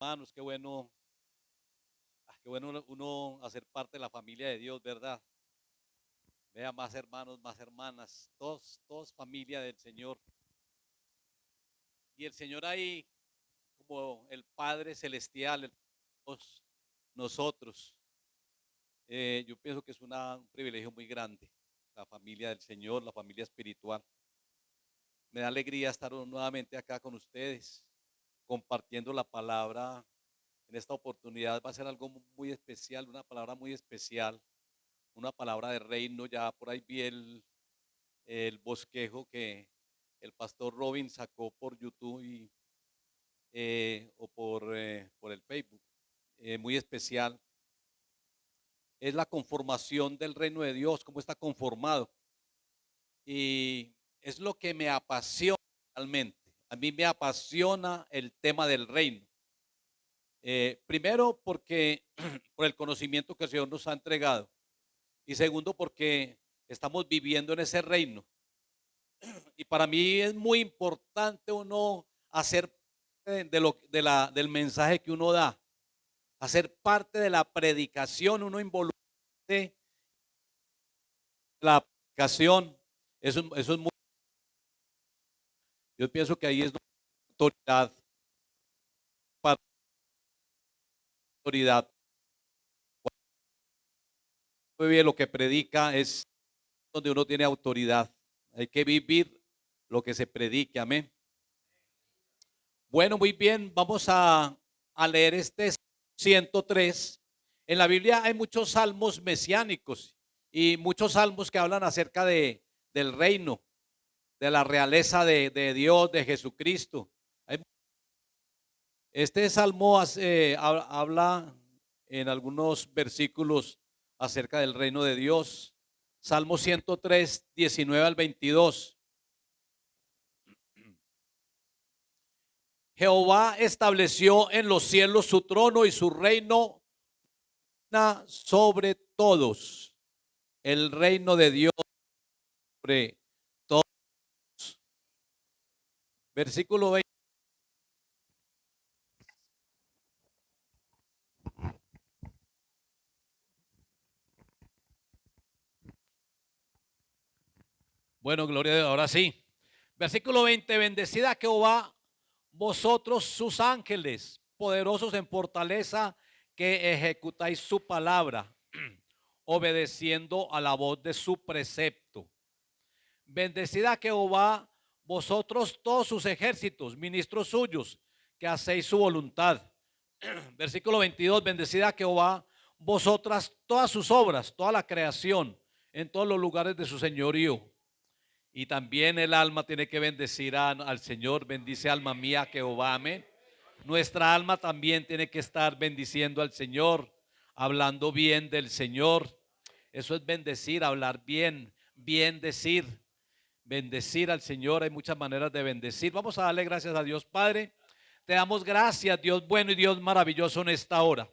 Hermanos, qué bueno uno hacer parte de la familia de Dios, ¿verdad? Vea más hermanos, más hermanas, todos familia del Señor. Y el Señor ahí, como el Padre Celestial, todos nosotros. Yo pienso que es un privilegio muy grande, la familia del Señor, la familia espiritual. Me da alegría estar nuevamente acá con ustedes, compartiendo la palabra. En esta oportunidad va a ser algo muy especial, una palabra muy especial, una palabra de reino. Ya por ahí vi el bosquejo que el pastor Robin sacó por YouTube o por el Facebook, muy especial. Es la conformación del reino de Dios, cómo está conformado. Y es lo que me apasiona realmente. A mí me apasiona el tema del reino. Primero porque por el conocimiento que el Señor nos ha entregado. Y segundo porque estamos viviendo en ese reino. Y para mí es muy importante uno hacer del mensaje que uno da, hacer parte de la predicación, uno involucrarse en la predicación. Eso es muy, yo pienso que ahí es donde autoridad, para autoridad. Muy bien, lo que predica es donde uno tiene autoridad. Hay que vivir lo que se predique, amén. Bueno, muy bien, vamos a leer este 103. En la Biblia hay muchos salmos mesiánicos y muchos salmos que hablan acerca del reino, de la realeza de Dios, de Jesucristo. Este salmo habla en algunos versículos acerca del reino de Dios. Salmo 103, 19 al 22. Jehová estableció en los cielos su trono y su reino sobre todos. El reino de Dios sobre todos. Versículo 20. Bueno, gloria a Dios. Ahora sí. Versículo 20. Bendecida Jehová vosotros sus ángeles, poderosos en fortaleza, que ejecutáis su palabra, obedeciendo a la voz de su precepto. Bendecida Jehová vosotros todos sus ejércitos, ministros suyos, que hacéis su voluntad. Versículo 22, bendecida Jehová vosotras todas sus obras, toda la creación, en todos los lugares de su señorío. Y también el alma tiene que bendecir al Señor. Bendice alma mía Jehová, amén. Nuestra alma también tiene que estar bendiciendo al Señor, hablando bien del Señor. Eso es bendecir, hablar bien, bien decir. Bendecir al Señor, hay muchas maneras de bendecir. Vamos a darle gracias a Dios Padre. Te damos gracias, Dios bueno y Dios maravilloso en esta hora.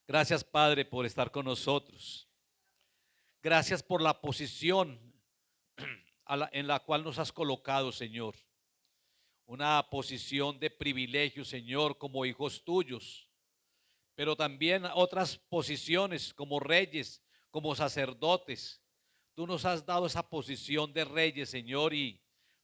Gracias Padre por estar con nosotros. Gracias por la posición en la cual nos has colocado, Señor. Una posición de privilegio, Señor, como hijos tuyos, pero también otras posiciones como reyes, como sacerdotes. Tú nos has dado esa posición de reyes, Señor, y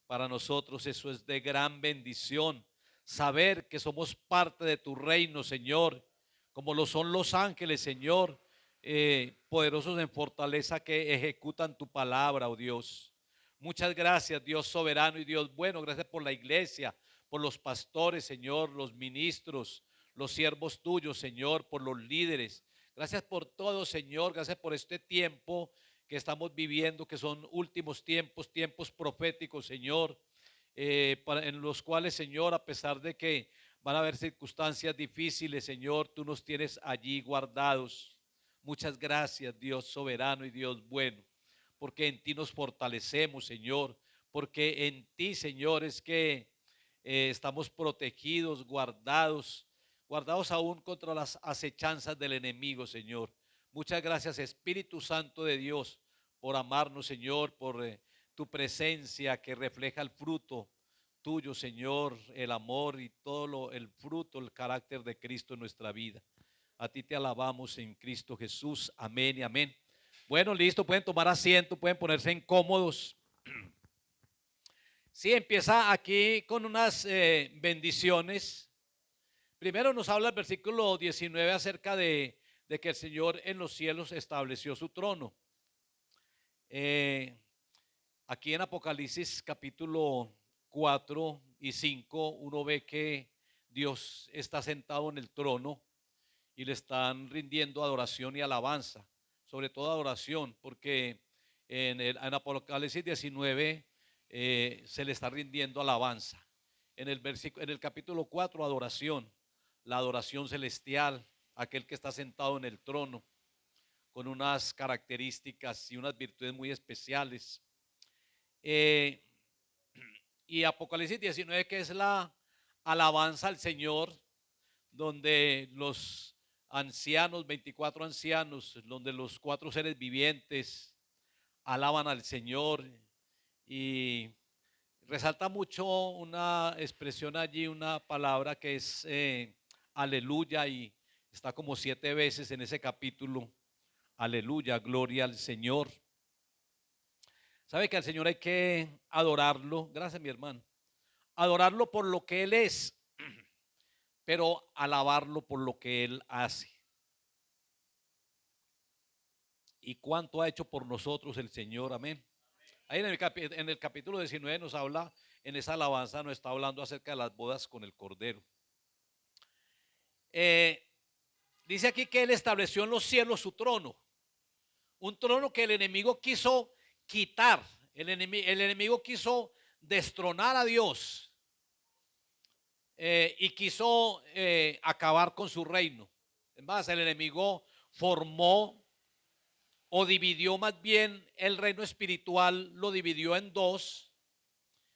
para nosotros eso es de gran bendición. Saber que somos parte de tu reino, Señor, como lo son los ángeles, Señor, poderosos en fortaleza que ejecutan tu palabra, oh Dios. Muchas gracias, Dios soberano y Dios bueno. Gracias por la iglesia, por los pastores, Señor, los ministros, los siervos tuyos, Señor, por los líderes. Gracias por todo, Señor. Gracias por este tiempo que estamos viviendo, que son últimos tiempos, tiempos proféticos, Señor, en los cuales, Señor, a pesar de que van a haber circunstancias difíciles, Señor, tú nos tienes allí guardados. Muchas gracias, Dios soberano y Dios bueno, porque en ti nos fortalecemos, Señor, porque en ti, Señor, es que estamos protegidos, guardados aún contra las acechanzas del enemigo, Señor. Muchas gracias, Espíritu Santo de Dios, por amarnos, Señor, por tu presencia que refleja el fruto tuyo, Señor, el amor y el fruto, el carácter de Cristo en nuestra vida. A ti te alabamos en Cristo Jesús. Amén y amén. Bueno, listo, pueden tomar asiento, pueden ponerse incómodos. Sí, empieza aquí con unas bendiciones. Primero nos habla el versículo 19 acerca de que el Señor en los cielos estableció su trono. Aquí en Apocalipsis capítulo 4 y 5 uno ve que Dios está sentado en el trono y le están rindiendo adoración y alabanza, sobre todo adoración, porque en Apocalipsis 19 se le está rindiendo alabanza. En el capítulo 4, adoración, la adoración celestial, aquel que está sentado en el trono, con unas características y unas virtudes muy especiales. Eh, y Apocalipsis 19, que es la alabanza al Señor, donde los ancianos, 24 ancianos, donde los 4 seres vivientes alaban al Señor, y resalta mucho una expresión allí, una palabra que es aleluya, y está como 7 veces en ese capítulo. Aleluya, gloria al Señor. ¿Sabe que al Señor hay que adorarlo? Gracias, mi hermano. Adorarlo por lo que Él es, pero alabarlo por lo que Él hace. ¿Y cuánto ha hecho por nosotros el Señor? Amén. Ahí en el capítulo 19 nos habla, en esa alabanza nos está hablando acerca de las bodas con el Cordero. Dice aquí que Él estableció en los cielos su trono, un trono que el enemigo quiso quitar, el enemigo quiso destronar a Dios, y quiso acabar con su reino. Es más, el enemigo formó o dividió más bien el reino espiritual, lo dividió en dos.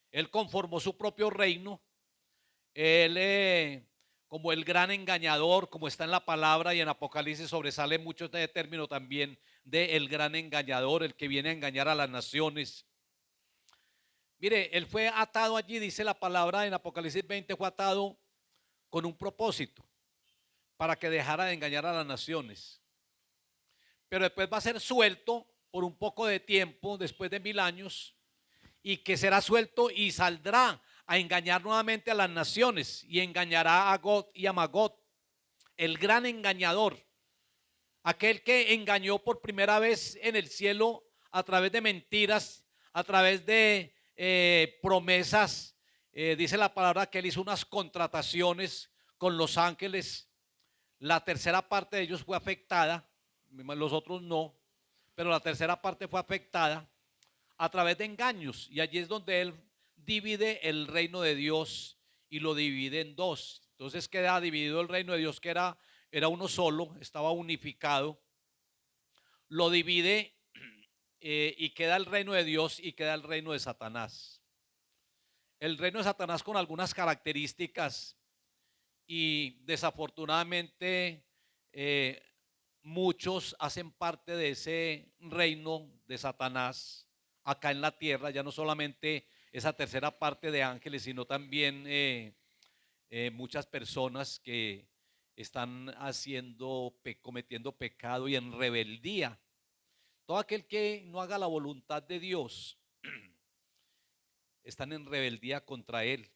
Él conformó su propio reino. Él, como el gran engañador, como está en la palabra y en Apocalipsis sobresale mucho este término también de el gran engañador, el que viene a engañar a las naciones. Mire, él fue atado allí, dice la palabra en Apocalipsis 20, fue atado con un propósito, para que dejara de engañar a las naciones. Pero después va a ser suelto por un poco de tiempo, después de 1000 años, y que será suelto y saldrá a engañar nuevamente a las naciones, y engañará a Gog y a Magog, el gran engañador, aquel que engañó por primera vez en el cielo a través de mentiras, a través de promesas. Dice la palabra que él hizo unas contrataciones con los ángeles. La tercera parte de ellos fue afectada, los otros no, pero la tercera parte fue afectada a través de engaños, y allí es donde él divide el reino de Dios y lo divide en dos. Entonces queda dividido el reino de Dios, que era uno solo, estaba unificado, lo divide, y queda el reino de Dios y queda el reino de Satanás. El reino de Satanás con algunas características, y desafortunadamente muchos hacen parte de ese reino de Satanás acá en la tierra, ya no solamente esa tercera parte de ángeles, sino también muchas personas que están cometiendo pecado y en rebeldía. Todo aquel que no haga la voluntad de Dios están en rebeldía contra Él.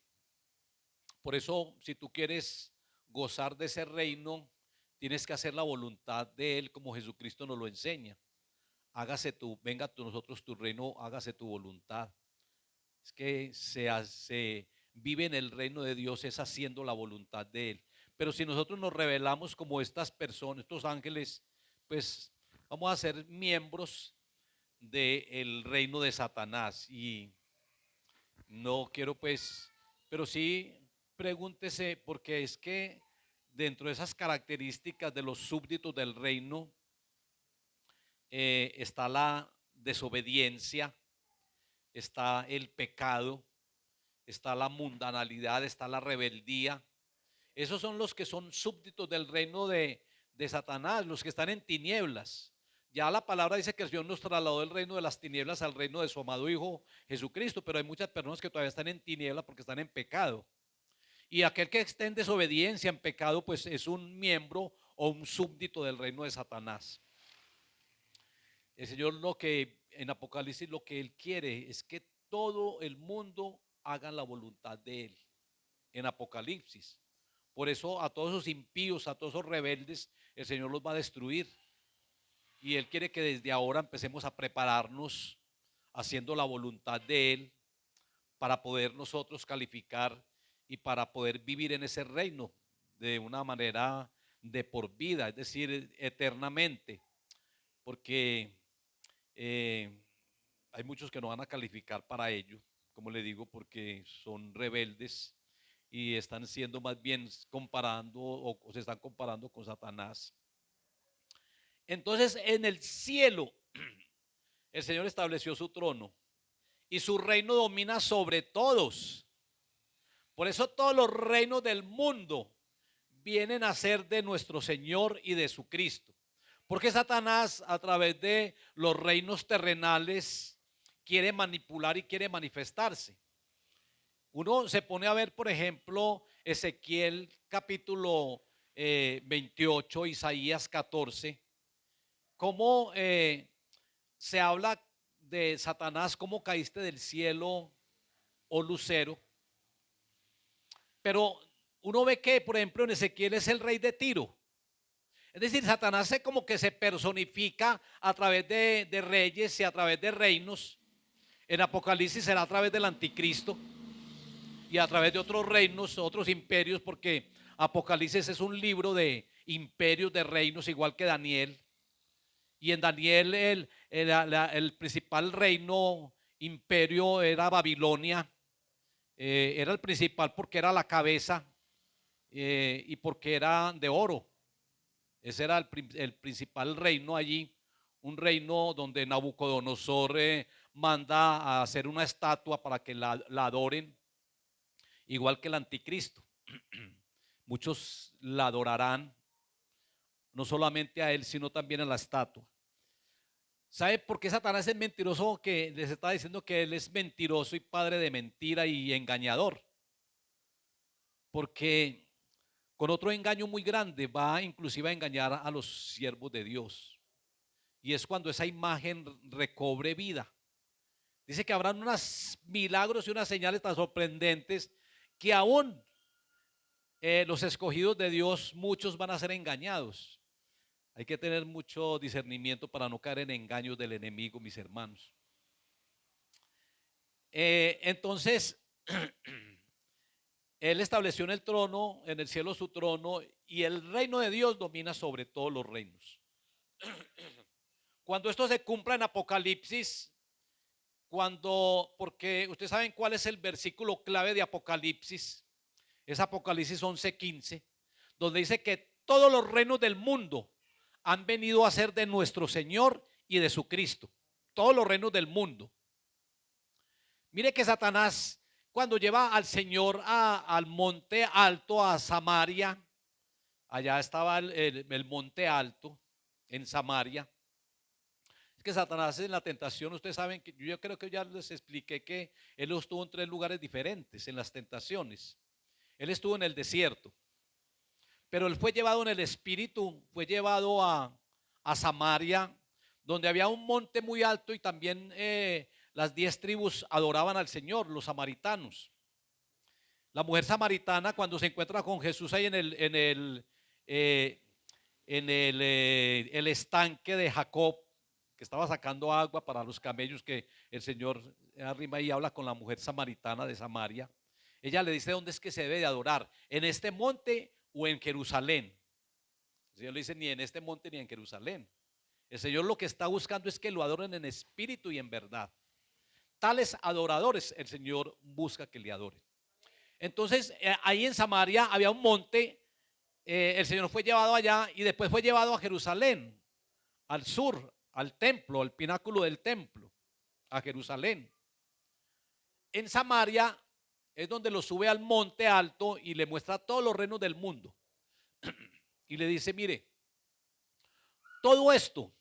Por eso, si tú quieres gozar de ese reino, tienes que hacer la voluntad de Él como Jesucristo nos lo enseña. Venga a nosotros tu reino, hágase tu voluntad. Es que se vive en el reino de Dios es haciendo la voluntad de Él. Pero si nosotros nos rebelamos como estas personas, estos ángeles, pues vamos a ser miembros del reino de Satanás. Y no quiero pues, pero sí pregúntese, porque es que dentro de esas características de los súbditos del reino está la desobediencia, está el pecado, está la mundanalidad, está la rebeldía. Esos son los que son súbditos del reino de Satanás, los que están en tinieblas. Ya la palabra dice que el Señor nos trasladó del reino de las tinieblas al reino de su amado Hijo Jesucristo, pero hay muchas personas que todavía están en tinieblas porque están en pecado. Y aquel que esté en desobediencia, en pecado, pues es un miembro o un súbdito del reino de Satanás. El Señor lo que en Apocalipsis lo que Él quiere es que todo el mundo haga la voluntad de Él. En Apocalipsis. Por eso a todos esos impíos, a todos esos rebeldes, el Señor los va a destruir. Y Él quiere que desde ahora empecemos a prepararnos haciendo la voluntad de Él para poder nosotros calificar y para poder vivir en ese reino de una manera de por vida, es decir, eternamente. Porque hay muchos que no van a calificar para ello, como le digo, porque son rebeldes y están siendo más bien comparando o se están comparando con Satanás. Entonces en el cielo el Señor estableció su trono y su reino domina sobre todos. Por eso todos los reinos del mundo vienen a ser de nuestro Señor y de su Cristo. Porque Satanás a través de los reinos terrenales quiere manipular y quiere manifestarse. Uno se pone a ver, por ejemplo, Ezequiel capítulo 28, Isaías 14, cómo se habla de Satanás, cómo caíste del cielo, oh lucero. Pero uno ve que, por ejemplo, en Ezequiel es el rey de Tiro. Es decir, Satanás es como que se personifica a través de reyes y a través de reinos. En Apocalipsis será a través del anticristo y a través de otros reinos, otros imperios, porque Apocalipsis es un libro de imperios, de reinos, igual que Daniel. Y en Daniel el principal reino, imperio era Babilonia. Era el principal porque era la cabeza y porque era de oro. Ese era el principal reino allí, un reino donde Nabucodonosor manda a hacer una estatua para que la adoren, igual que el anticristo. Muchos la adorarán, no solamente a él, sino también a la estatua. ¿Sabe por qué Satanás es mentiroso? Que les está diciendo que él es mentiroso y padre de mentira y engañador. Porque con otro engaño muy grande va inclusive a engañar a los siervos de Dios. Y es cuando esa imagen recobre vida. Dice que habrán unos milagros y unas señales tan sorprendentes que aún los escogidos de Dios, muchos van a ser engañados. Hay que tener mucho discernimiento para no caer en engaños del enemigo, mis hermanos. Entonces, Él estableció en el trono, en el cielo su trono, y el reino de Dios domina sobre todos los reinos. Cuando esto se cumpla en Apocalipsis, porque ustedes saben cuál es el versículo clave de Apocalipsis, es Apocalipsis 11:15, donde dice que todos los reinos del mundo han venido a ser de nuestro Señor y de su Cristo. Todos los reinos del mundo. Mire que Satanás, cuando lleva al Señor al monte alto, a Samaria, allá estaba el monte alto en Samaria. Es que Satanás en la tentación, ustedes saben que yo creo que ya les expliqué que él estuvo en 3 lugares diferentes en las tentaciones. Él estuvo en el desierto, pero él fue llevado en el espíritu, fue llevado a Samaria, donde había un monte muy alto y también las 10 tribus adoraban al Señor, los samaritanos. La mujer samaritana cuando se encuentra con Jesús ahí el estanque de Jacob, que estaba sacando agua para los camellos, que el Señor arrima y habla con la mujer samaritana de Samaria. Ella le dice dónde es que se debe de adorar, en este monte o en Jerusalén. El Señor le dice ni en este monte ni en Jerusalén. El Señor lo que está buscando es que lo adoren en espíritu y en verdad. Tales adoradores el Señor busca que le adoren. Entonces ahí en Samaria había un monte, el Señor fue llevado allá y después fue llevado a Jerusalén, al sur, al templo, al pináculo del templo, a Jerusalén. En Samaria es donde lo sube al monte alto y le muestra todos los reinos del mundo. Y le dice, mire, todo esto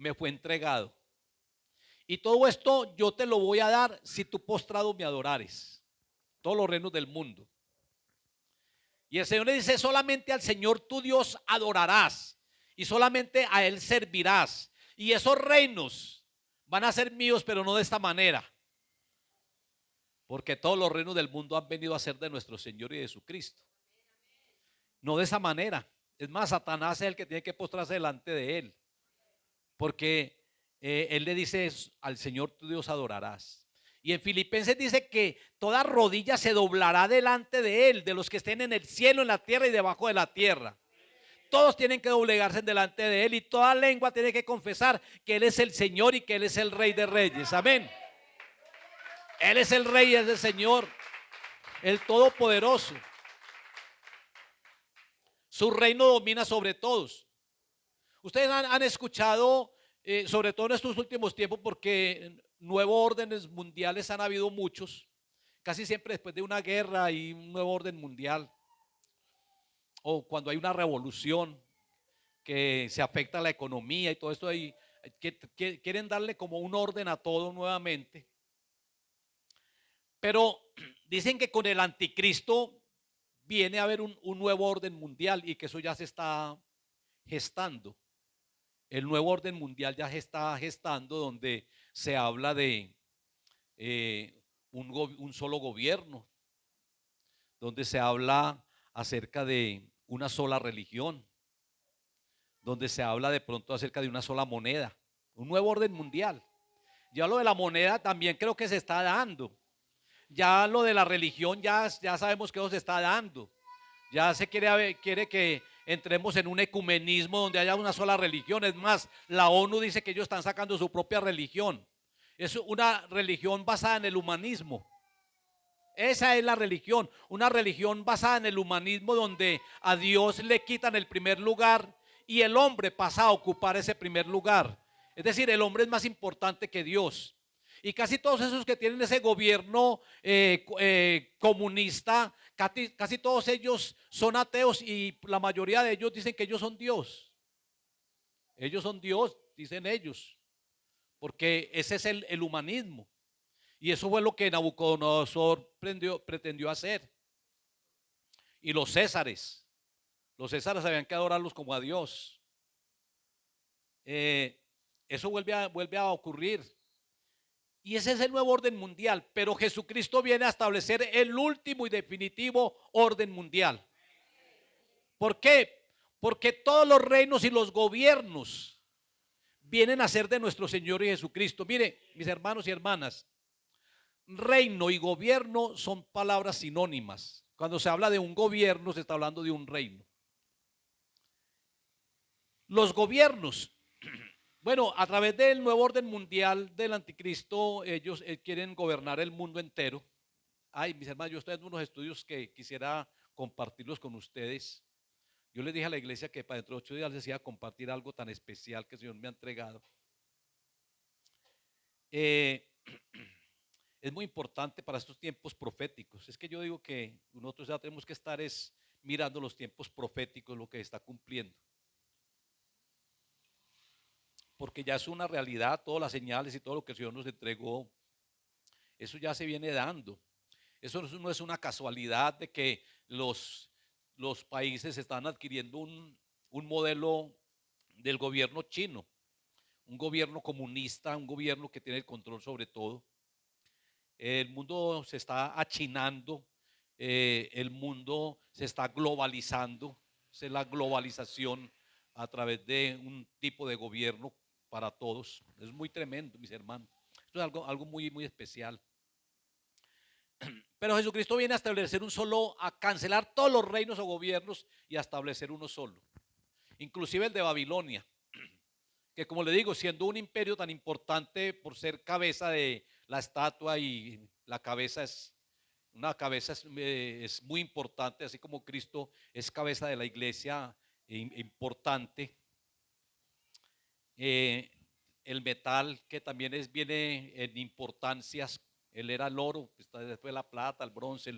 me fue entregado. Y todo esto yo te lo voy a dar si tú postrado me adorares. Todos los reinos del mundo. Y el Señor le dice, solamente al Señor tu Dios adorarás y solamente a Él servirás. Y esos reinos van a ser míos, pero no de esta manera. Porque todos los reinos del mundo han venido a ser de nuestro Señor y de Jesucristo. No de esa manera. Es más, Satanás es el que tiene que postrarse delante de Él. Porque Él le dice, al Señor tu Dios adorarás. Y en Filipenses dice que toda rodilla se doblará delante de Él, de los que estén en el cielo, en la tierra y debajo de la tierra. Todos tienen que doblegarse delante de Él y toda lengua tiene que confesar que Él es el Señor y que Él es el Rey de Reyes. Amén. Él es el Rey, es el Señor, el Todopoderoso. Su reino domina sobre todos. Ustedes han escuchado, sobre todo en estos últimos tiempos, porque nuevos órdenes mundiales han habido muchos, casi siempre después de una guerra hay un nuevo orden mundial, o cuando hay una revolución que se afecta a la economía y todo esto, ahí, que quieren darle como un orden a todo nuevamente. Pero dicen que con el anticristo viene a haber un nuevo orden mundial y que eso ya se está gestando. El nuevo orden mundial ya se está gestando, donde se habla de un solo gobierno, donde se habla acerca de una sola religión, donde se habla de pronto acerca de una sola moneda, un nuevo orden mundial. Ya lo de la moneda también creo que se está dando. Ya lo de la religión ya sabemos que eso se está dando. Ya se quiere que entremos en un ecumenismo donde haya una sola religión. Es más, la ONU dice que ellos están sacando su propia religión. Es una religión basada en el humanismo. Esa es la religión, una religión basada en el humanismo donde a Dios le quitan el primer lugar y el hombre pasa a ocupar ese primer lugar. Es decir, el hombre es más importante que Dios. Y casi todos esos que tienen ese gobierno comunista, casi todos ellos son ateos y la mayoría de ellos dicen que ellos son Dios. Ellos son Dios, dicen ellos, porque ese es el humanismo. Y eso fue lo que Nabucodonosor pretendió hacer. Y los césares habían que adorarlos como a Dios. Eso vuelve a ocurrir. Y ese es el nuevo orden mundial. Pero Jesucristo viene a establecer el último y definitivo orden mundial. ¿Por qué? Porque todos los reinos y los gobiernos vienen a ser de nuestro Señor y Jesucristo. Mire, mis hermanos y hermanas, reino y gobierno son palabras sinónimas. Cuando se habla de un gobierno, se está hablando de un reino. Los gobiernos, bueno, a través del nuevo orden mundial del anticristo, ellos quieren gobernar el mundo entero. Ay, mis hermanos, yo estoy haciendo unos estudios que quisiera compartirlos con ustedes. Yo les dije a la iglesia que para dentro de 8 días les iba a compartir algo tan especial que el Señor me ha entregado. Es muy importante para estos tiempos proféticos. Es que yo digo que nosotros ya tenemos que estar mirando los tiempos proféticos, lo que está cumpliendo. Porque ya es una realidad, todas las señales y todo lo que el Señor nos entregó, eso ya se viene dando. Eso no es una casualidad de que los países están adquiriendo un modelo del gobierno chino, un gobierno comunista, un gobierno que tiene el control sobre todo. El mundo se está achinando, el mundo se está globalizando, es la globalización a través de un tipo de gobierno para todos. Es muy tremendo, mis hermanos. Esto es algo muy, muy especial. Pero Jesucristo viene a establecer a cancelar todos los reinos o gobiernos y a establecer uno solo. Inclusive el de Babilonia, que como le digo, siendo un imperio tan importante por ser cabeza de la estatua y la cabeza es muy importante, así como Cristo es cabeza de la iglesia importante. El metal que también viene en importancias, él era el oro, después la plata, el bronce,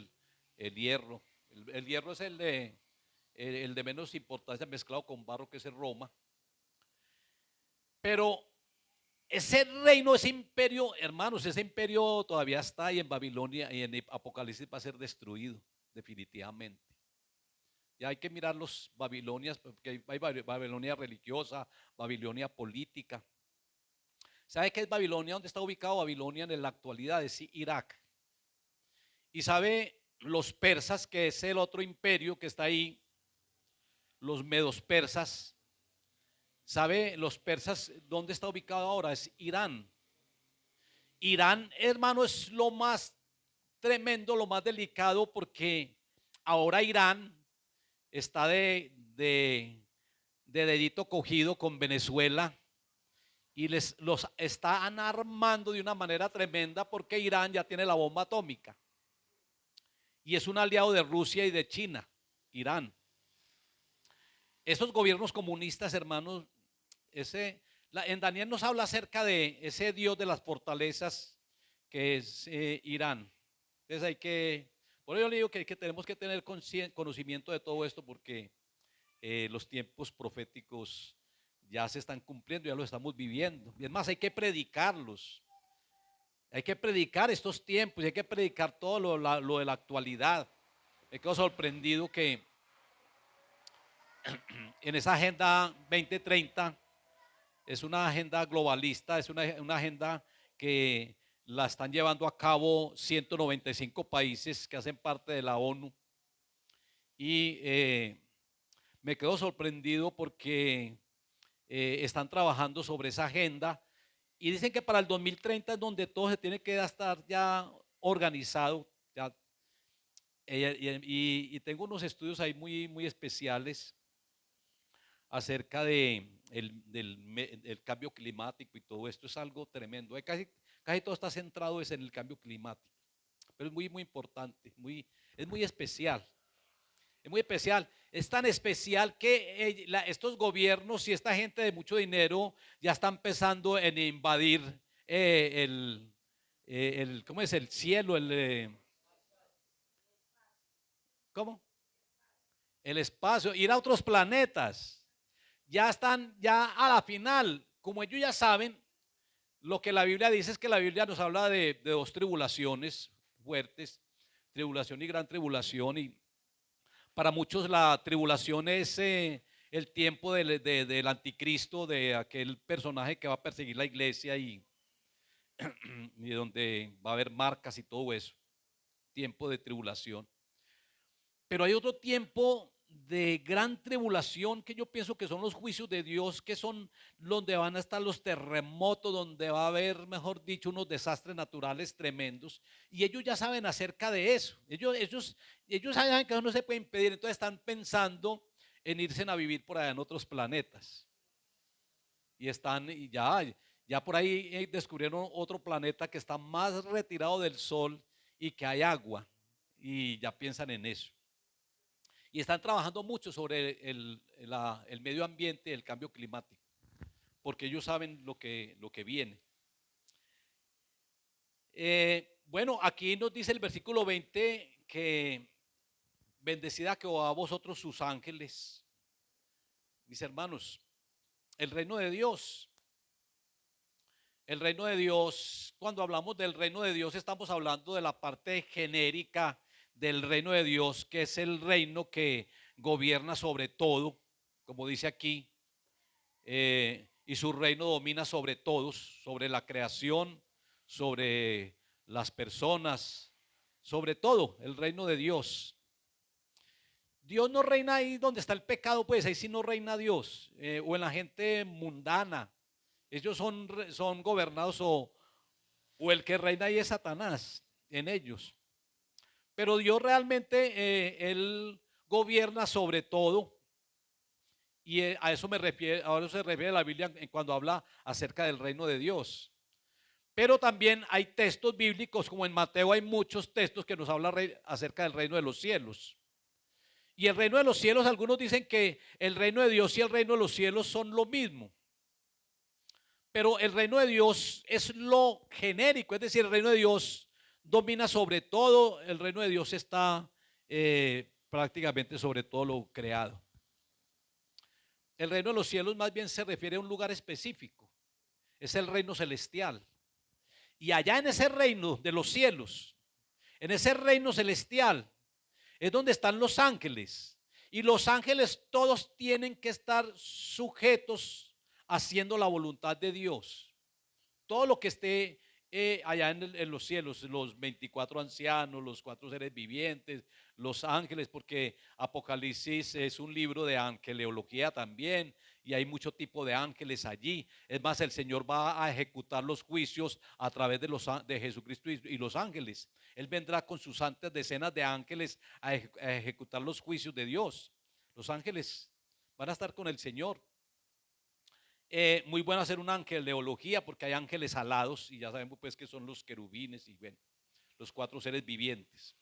el hierro. El hierro es el de menos importancia mezclado con barro, que es en Roma. Pero ese reino, ese imperio, hermanos, ese imperio todavía está ahí en Babilonia y en Apocalipsis va a ser destruido definitivamente. Ya hay que mirar los Babilonias, porque hay Babilonia religiosa, Babilonia política. ¿Sabe qué es Babilonia? ¿Dónde está ubicado Babilonia en la actualidad? Es Irak. Y sabe los persas, que es el otro imperio que está ahí, los medos persas. ¿Sabe los persas dónde está ubicado ahora? Es Irán. Irán, hermano, es lo más tremendo, lo más delicado, porque ahora Irán está de dedito cogido con Venezuela y los están armando de una manera tremenda, porque Irán ya tiene la bomba atómica y es un aliado de Rusia y de China, Irán. Esos gobiernos comunistas, hermanos, en Daniel nos habla acerca de ese Dios de las fortalezas que es Irán. Entonces por ello le digo que tenemos que tener conocimiento de todo esto, porque los tiempos proféticos ya se están cumpliendo, ya lo estamos viviendo. Y es más, hay que predicarlos. Hay que predicar estos tiempos y hay que predicar todo lo de la actualidad. Me quedo sorprendido que en esa Agenda 2030 es una agenda globalista, es una agenda que la están llevando a cabo 195 países que hacen parte de la ONU. Y me quedo sorprendido porque están trabajando sobre esa agenda y dicen que para el 2030 es donde todo se tiene que estar ya organizado. Ya, y tengo unos estudios ahí muy especiales acerca del cambio climático, y todo esto es algo tremendo. Casi todo está centrado en el cambio climático, pero es muy importante, es muy especial. Es muy especial, es tan especial que estos gobiernos y esta gente de mucho dinero ya están empezando en invadir ¿cómo es? El cielo, ¿cómo? El espacio, ir a otros planetas. Ya están, ya a la final, como ellos ya saben, lo que la Biblia dice es que la Biblia nos habla de dos tribulaciones fuertes, tribulación y gran tribulación, y para muchos la tribulación es el tiempo del anticristo, de aquel personaje que va a perseguir la iglesia y donde va a haber marcas y todo eso. Tiempo de tribulación. Pero hay otro tiempo de gran tribulación que yo pienso que son los juicios de Dios, que son donde van a estar los terremotos, donde va a haber, mejor dicho, unos desastres naturales tremendos. Y ellos ya saben acerca de eso. Ellos saben que eso no se puede impedir, entonces están pensando en irse a vivir por allá en otros planetas. Y ya por ahí descubrieron otro planeta que está más retirado del Sol y que hay agua. Y ya piensan en eso. Y están trabajando mucho sobre el medio ambiente y el cambio climático, porque ellos saben lo que viene. Bueno, aquí nos dice el versículo 20 que bendecida Jehová a vosotros sus ángeles. Mis hermanos, el reino de Dios, cuando hablamos del reino de Dios estamos hablando de la parte genérica del reino de Dios, que es el reino que gobierna sobre todo, como dice aquí, y su reino domina sobre todos, sobre la creación, sobre las personas, sobre todo el reino de Dios. Dios no reina ahí donde está el pecado, pues ahí sí no reina Dios, o en la gente mundana. Ellos son gobernados, o el que reina ahí es Satanás en ellos. Pero Dios realmente, Él gobierna sobre todo. Y a eso ahora se refiere la Biblia cuando habla acerca del reino de Dios. Pero también hay textos bíblicos, como en Mateo hay muchos textos que nos hablan acerca del reino de los cielos. Y el reino de los cielos, algunos dicen que el reino de Dios y el reino de los cielos son lo mismo. Pero el reino de Dios es lo genérico, es decir, el reino de Dios domina sobre todo, el reino de Dios está prácticamente sobre todo lo creado. El reino de los cielos más bien se refiere a un lugar específico. es el reino celestial. Y allá en ese reino de los cielos, en ese reino celestial, es donde están los ángeles. Y los ángeles todos tienen que estar sujetos haciendo la voluntad de Dios. Todo lo que esté allá en los cielos, los 24 ancianos, los 4 seres vivientes, los ángeles, porque Apocalipsis es un libro de angeleología también, y hay mucho tipo de ángeles allí. Es más, el Señor va a ejecutar los juicios a través de Jesucristo y los ángeles. Él vendrá con sus santas decenas de ángeles a ejecutar los juicios de Dios. Los ángeles van a estar con el Señor. Muy bueno hacer un angeleología porque hay ángeles alados y ya sabemos pues que son los querubines y bueno, los 4 seres vivientes.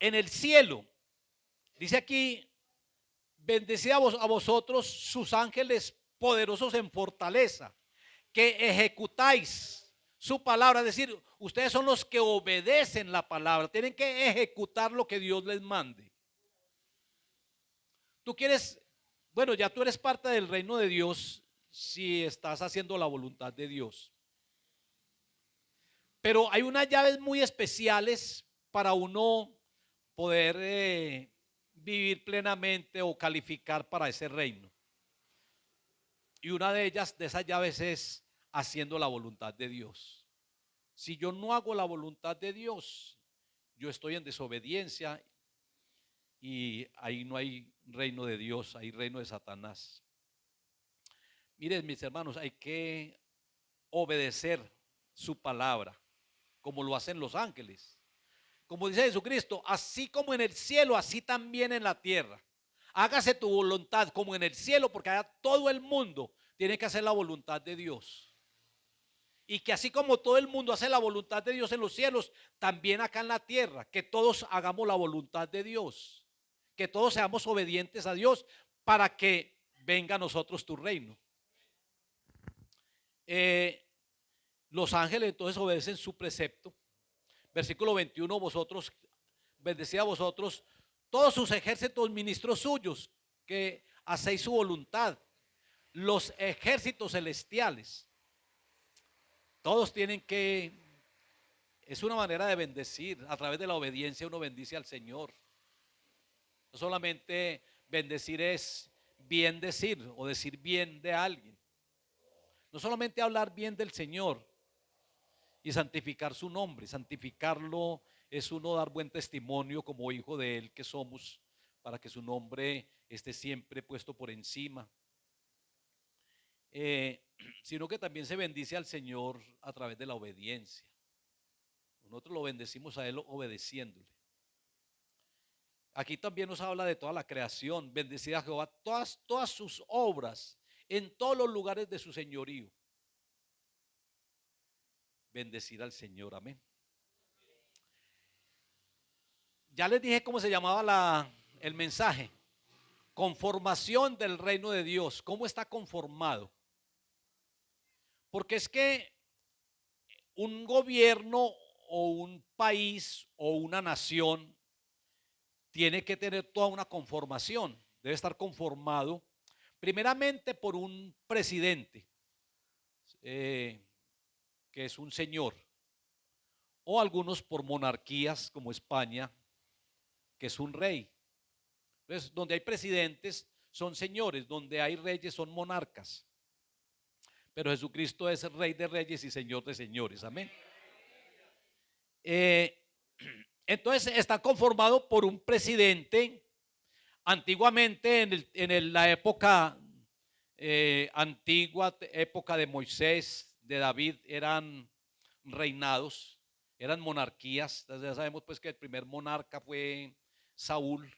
En el cielo, dice aquí, bendecid a vosotros sus ángeles poderosos en fortaleza, que ejecutáis su palabra. Es decir, ustedes son los que obedecen la palabra, tienen que ejecutar lo que Dios les mande. Tú quieres, bueno, ya tú eres parte del reino de Dios si estás haciendo la voluntad de Dios. Pero hay unas llaves muy especiales para uno poder vivir plenamente o calificar para ese reino. Y una de ellas, de esas llaves, es haciendo la voluntad de Dios. Si yo no hago la voluntad de Dios, yo estoy en desobediencia y ahí no hay reino de Dios, hay reino de Satanás. Miren, mis hermanos, hay que obedecer su palabra, como lo hacen los ángeles. Como dice Jesucristo, así como en el cielo, así también en la tierra. Hágase tu voluntad como en el cielo, porque allá todo el mundo tiene que hacer la voluntad de Dios. Y que así como todo el mundo hace la voluntad de Dios en los cielos, también acá en la tierra, que todos hagamos la voluntad de Dios. Que todos seamos obedientes a Dios para que venga a nosotros tu reino. Los ángeles entonces obedecen su precepto. Versículo 21, vosotros, bendecid a vosotros todos sus ejércitos, ministros suyos, que hacéis su voluntad. Los ejércitos celestiales, todos tienen que, es una manera de bendecir, a través de la obediencia uno bendice al Señor. No solamente bendecir es bien decir o decir bien de alguien. No solamente hablar bien del Señor y santificar su nombre, santificarlo es uno dar buen testimonio como hijo de Él que somos, para que su nombre esté siempre puesto por encima. Sino que también se bendice al Señor a través de la obediencia. Nosotros lo bendecimos a Él obedeciéndole. Aquí también nos habla de toda la creación. Bendecida a Jehová todas sus obras en todos los lugares de su señorío. Bendecir al Señor, amén. Ya les dije cómo se llamaba el mensaje. Conformación del reino de Dios. ¿Cómo está conformado? Porque es que un gobierno o un país o una nación tiene que tener toda una conformación. Debe estar conformado primeramente por un presidente, que es un señor, o algunos por monarquías como España, que es un rey. Entonces, donde hay presidentes son señores, donde hay reyes son monarcas. Pero Jesucristo es rey de reyes y señor de señores, amén. Entonces está conformado por un presidente. Antiguamente en la época antigua, época de Moisés, de David, eran reinados, eran monarquías. Ya sabemos pues que el primer monarca fue Saúl,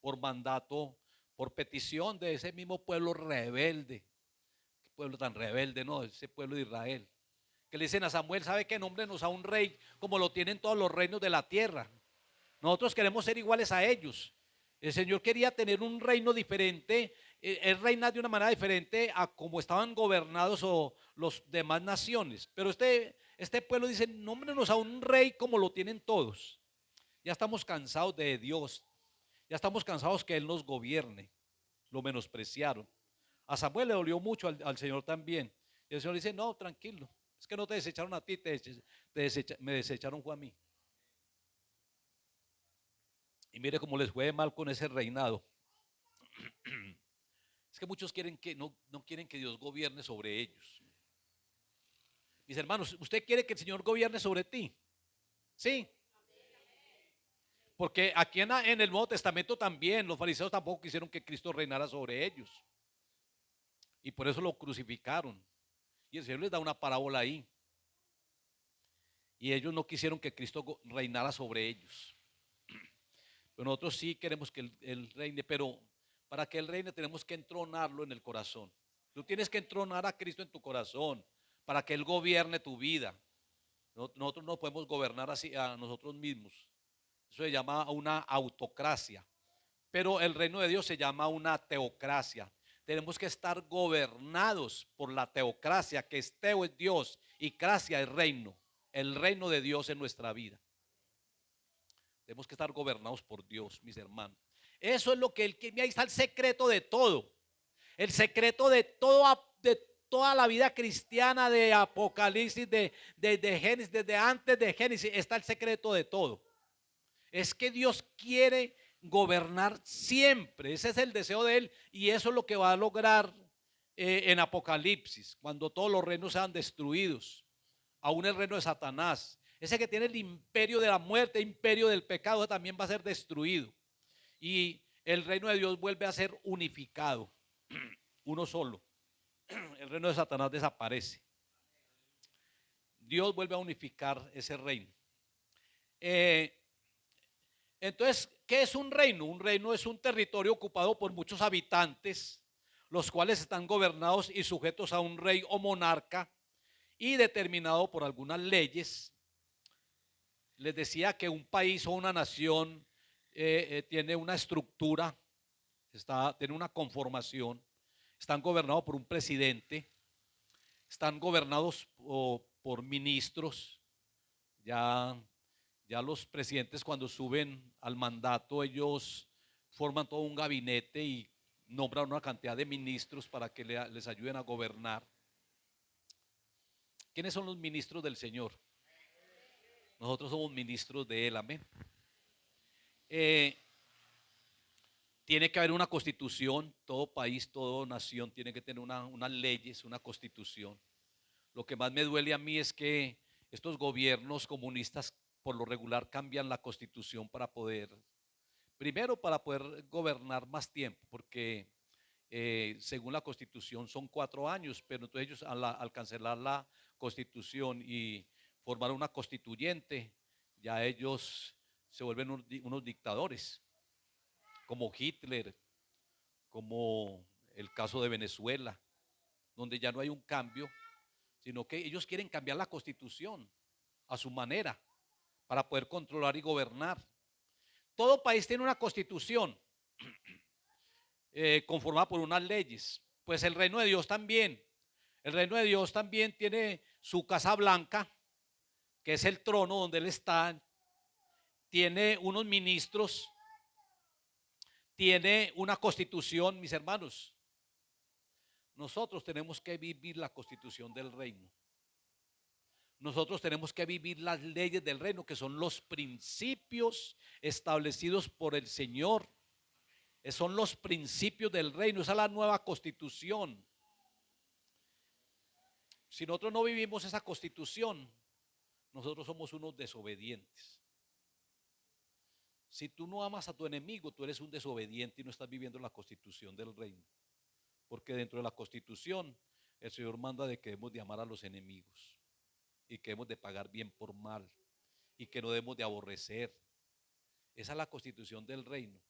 por mandato, por petición de ese mismo pueblo rebelde. Qué pueblo tan rebelde, ¿no? Ese pueblo de Israel. Que le dicen a Samuel, ¿sabe qué? Nómbrenos a un rey como lo tienen todos los reinos de la tierra. Nosotros queremos ser iguales a ellos. El Señor quería tener un reino diferente, él reinar de una manera diferente a como estaban gobernados o los demás naciones. Pero este pueblo dice, nómbrenos a un rey como lo tienen todos. Ya estamos cansados de Dios, ya estamos cansados que Él nos gobierne. Lo menospreciaron. A Samuel le dolió mucho, al Señor también. Y el Señor dice, no, tranquilo, es que no te desecharon a ti, me desecharon fue a mí. Y mire cómo les fue mal con ese reinado. Es que muchos quieren que no quieren que Dios gobierne sobre ellos. Mis hermanos, ¿usted quiere que el Señor gobierne sobre ti? Sí. Porque aquí en el Nuevo Testamento también los fariseos tampoco quisieron que Cristo reinara sobre ellos. Y por eso lo crucificaron. Y el Señor les da una parábola ahí. Y ellos no quisieron que Cristo reinara sobre ellos. Pero nosotros sí queremos que Él reine, pero para que Él reine tenemos que entronarlo en el corazón. Tú tienes que entronar a Cristo en tu corazón para que Él gobierne tu vida. Nosotros no podemos gobernar así a nosotros mismos. Eso se llama una autocracia. Pero el reino de Dios se llama una teocracia. Tenemos que estar gobernados por la teocracia, que es teo es Dios y cracia es reino. El reino de Dios en nuestra vida. Tenemos que estar gobernados por Dios, mis hermanos. Eso es lo que ahí está el secreto de todo. El secreto de toda la vida cristiana, de Apocalipsis, de Génesis, desde antes de Génesis, está el secreto de todo. Es que Dios quiere gobernar siempre. Ese es el deseo de Él y eso es lo que va a lograr en Apocalipsis, cuando todos los reinos sean destruidos. Aún el reino de Satanás, ese que tiene el imperio de la muerte, imperio del pecado, también va a ser destruido. Y el reino de Dios vuelve a ser unificado, uno solo. El reino de Satanás desaparece. Dios vuelve a unificar ese reino. Entonces, ¿qué es un reino? Un reino es un territorio ocupado por muchos habitantes, los cuales están gobernados y sujetos a un rey o monarca y determinado por algunas leyes. Les decía que un país o una nación tiene una estructura, tiene una conformación, están gobernados por un presidente, están gobernados por ministros. Ya los presidentes cuando suben al mandato, ellos forman todo un gabinete y nombran una cantidad de ministros para que les ayuden a gobernar. ¿Quiénes son los ministros del Señor? Nosotros somos ministros de Él, amén. Tiene que haber una constitución, todo país, toda nación tiene que tener unas leyes, una constitución. Lo que más me duele a mí es que estos gobiernos comunistas por lo regular cambian la constitución primero para poder gobernar más tiempo, porque según la constitución son 4 años, pero entonces ellos al cancelar la constitución y formar una constituyente, ya ellos se vuelven unos dictadores, como Hitler, como el caso de Venezuela, donde ya no hay un cambio, sino que ellos quieren cambiar la constitución a su manera para poder controlar y gobernar. Todo país tiene una constitución conformada por unas leyes. Pues el reino de Dios también. El reino de Dios también tiene su casa blanca, que es el trono donde Él está. Tiene unos ministros, tiene una constitución, mis hermanos. Nosotros tenemos que vivir la constitución del reino. Nosotros tenemos que vivir las leyes del reino, que son los principios establecidos por el Señor. Son los principios del reino, esa es la nueva constitución. Si nosotros no vivimos esa constitución, nosotros somos unos desobedientes. Si tú no amas a tu enemigo, tú eres un desobediente y no estás viviendo la constitución del reino. Porque dentro de la constitución, el Señor manda de que debemos de amar a los enemigos y que debemos de pagar bien por mal y que no debemos de aborrecer. Esa es la constitución del reino.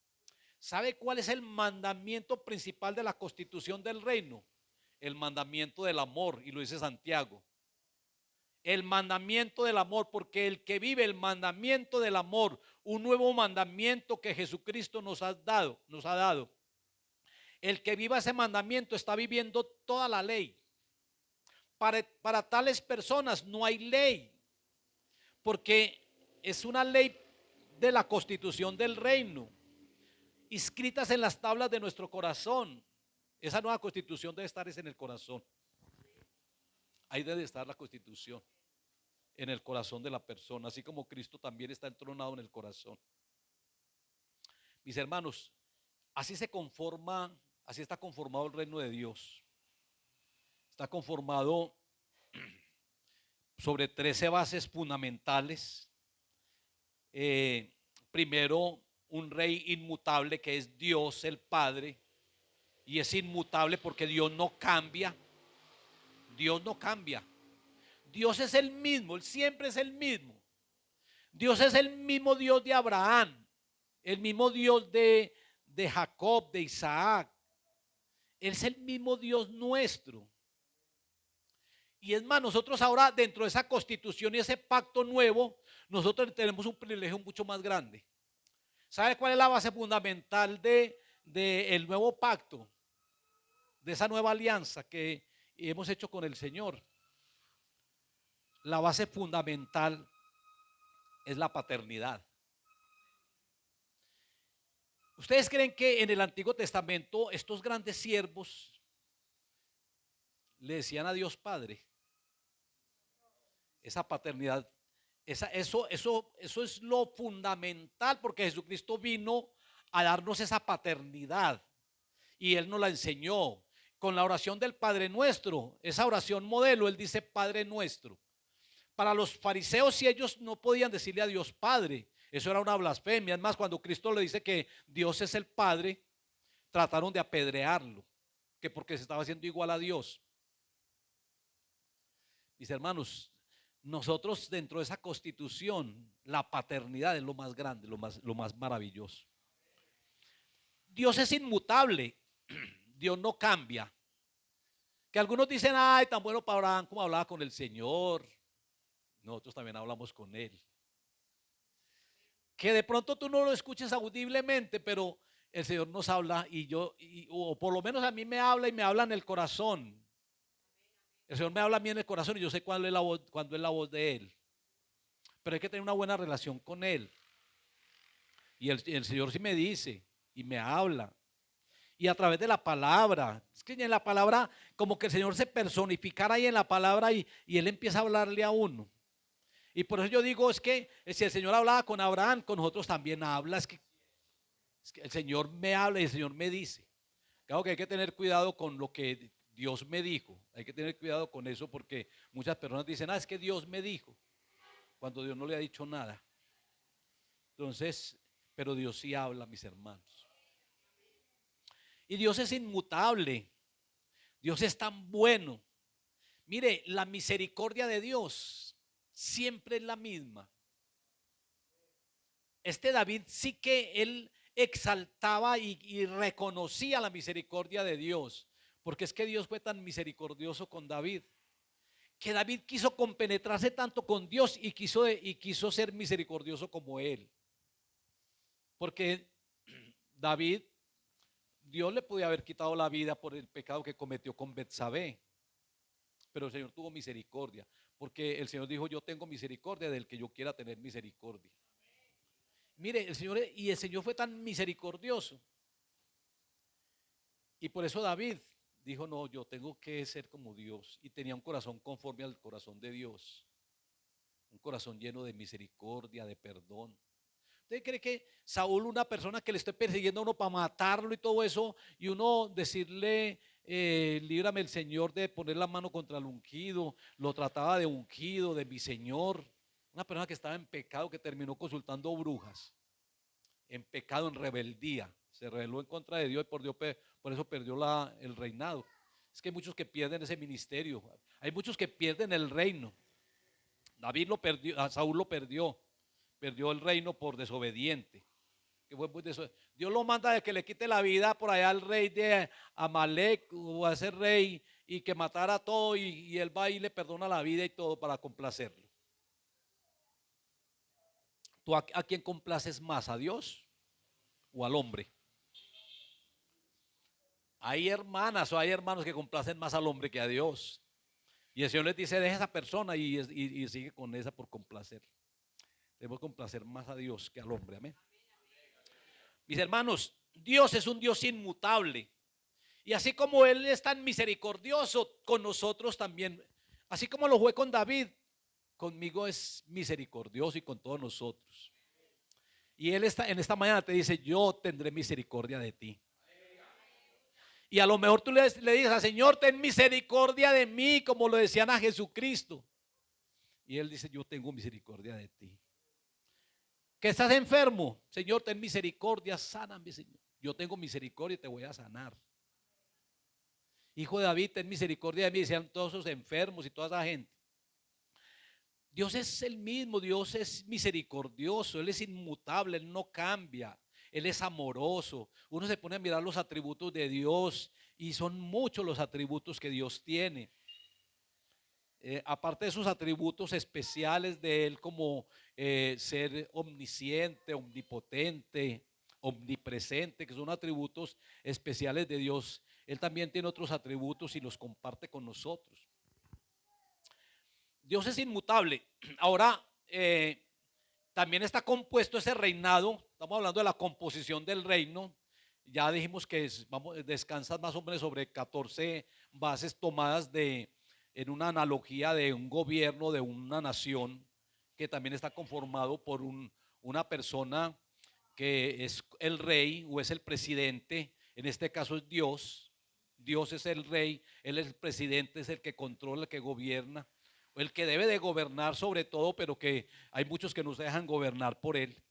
¿Sabe cuál es el mandamiento principal de la constitución del reino? El mandamiento del amor, y lo dice Santiago. El mandamiento del amor, porque el que vive el mandamiento del amor, un nuevo mandamiento que Jesucristo nos ha dado, el que viva ese mandamiento está viviendo toda la ley. Para tales personas no hay ley, porque es una ley de la constitución del reino, inscritas en las tablas de nuestro corazón. Esa nueva constitución debe estar en el corazón. Ahí debe estar la constitución, en el corazón de la persona, así como Cristo también está entronado en el corazón. Mis hermanos, así se conforma, así está conformado el reino de Dios. Está conformado sobre 13 bases fundamentales. Primero, un rey inmutable que es Dios el Padre, y es inmutable porque Dios no cambia. Dios no cambia. Dios es el mismo, Él siempre es el mismo. Dios es el mismo Dios de Abraham, el mismo Dios de Jacob, de Isaac. Él es el mismo Dios nuestro. Y es más, nosotros ahora dentro de esa constitución y ese pacto nuevo, nosotros tenemos un privilegio mucho más grande. ¿Sabe cuál es la base fundamental el nuevo pacto? De esa nueva alianza que hemos hecho con el Señor. La base fundamental es la paternidad. ¿Ustedes creen que en el Antiguo Testamento estos grandes siervos le decían a Dios Padre? Esa paternidad, eso es lo fundamental, porque Jesucristo vino a darnos esa paternidad y Él nos la enseñó con la oración del Padre Nuestro, esa oración modelo. Él dice Padre Nuestro. Para los fariseos, si ellos no podían decirle a Dios Padre, eso era una blasfemia. Es más, cuando Cristo le dice que Dios es el Padre, trataron de apedrearlo, que porque se estaba haciendo igual a Dios. Mis hermanos, nosotros dentro de esa constitución, la paternidad es lo más grande, lo más maravilloso. Dios es inmutable, Dios no cambia. Que algunos dicen, ay, tan bueno para Abraham como hablaba con el Señor. Nosotros también hablamos con Él. Que de pronto tú no lo escuches audiblemente, pero el Señor nos habla o por lo menos a mí me habla y me habla en el corazón. El Señor me habla a mí en el corazón y yo sé cuándo es la voz de Él. Pero hay que tener una buena relación con Él. Y el Señor sí me dice y me habla. Y a través de la palabra. Es que en la palabra, como que el Señor se personificara ahí en la palabra y Él empieza a hablarle a uno. Y por eso yo digo, es que si el Señor hablaba con Abraham, con nosotros también habla. Es que el Señor me habla y el Señor me dice. Claro que hay que tener cuidado con lo que Dios me dijo. Hay que tener cuidado con eso porque muchas personas dicen, es que Dios me dijo, cuando Dios no le ha dicho nada. Entonces, pero Dios sí habla, mis hermanos. Y Dios es inmutable. Dios es tan bueno. Mire, la misericordia de Dios siempre es la misma. David sí que él exaltaba y reconocía la misericordia de Dios, porque es que Dios fue tan misericordioso con David, que David quiso compenetrarse tanto con Dios y quiso ser misericordioso como él. Porque David, Dios le podía haber quitado la vida por el pecado que cometió con Betsabé, pero el Señor tuvo misericordia, porque el Señor dijo, yo tengo misericordia del que yo quiera tener misericordia. Mire, el Señor fue tan misericordioso. Y por eso David dijo, no, yo tengo que ser como Dios. Y tenía un corazón conforme al corazón de Dios. Un corazón lleno de misericordia, de perdón. ¿Usted cree que Saúl, una persona que le esté persiguiendo a uno para matarlo y todo eso, y uno decirle, líbrame el Señor de poner la mano contra el ungido, lo trataba de ungido, de mi Señor? Una persona que estaba en pecado, que terminó consultando brujas, en pecado, en rebeldía, se rebeló en contra de Dios y por eso perdió el reinado. Es que hay muchos que pierden ese ministerio, hay muchos que pierden el reino. David lo perdió, Saúl lo perdió el reino por desobediente. Dios lo manda de que le quite la vida por allá al rey de Amalek o a ese rey y que matara a todo y él va y le perdona la vida y todo para complacerlo. ¿Tú a quién complaces más? ¿A Dios o al hombre? Hay hermanas o hay hermanos que complacen más al hombre que a Dios. Y el Señor les dice, deja esa persona y sigue con esa por complacer. Debemos complacer más a Dios que al hombre. Amén. Mis hermanos, Dios es un Dios inmutable. Y así como Él es tan misericordioso con nosotros también, Así como lo fue con David, conmigo es misericordioso y con todos nosotros. Y Él en esta mañana te dice, yo tendré misericordia de ti. Y a lo mejor tú le dices al Señor, ten misericordia de mí, como lo decían a Jesucristo. Y Él dice, yo tengo misericordia de ti. Que estás enfermo, Señor, ten misericordia, sáname, Señor. Yo tengo misericordia y te voy a sanar. Hijo de David, ten misericordia de mí, decían todos esos enfermos y toda esa gente. Dios es el mismo, Dios es misericordioso, Él es inmutable, Él no cambia, Él es amoroso. Uno se pone a mirar los atributos de Dios y son muchos los atributos que Dios tiene. Aparte de sus atributos especiales de Él como ser omnisciente, omnipotente, omnipresente, que son atributos especiales de Dios, Él también tiene otros atributos y los comparte con nosotros. Dios es inmutable. Ahora, también está compuesto ese reinado. Estamos hablando de la composición del reino. Ya dijimos que descansa más o menos sobre 14 bases tomadas en una analogía de un gobierno, de una nación, que también está conformado por una persona que es el rey o es el presidente. En este caso es Dios. Dios es el rey, Él es el presidente, es el que controla, el que gobierna, el que debe de gobernar sobre todo, pero que hay muchos que no se dejan gobernar por Él.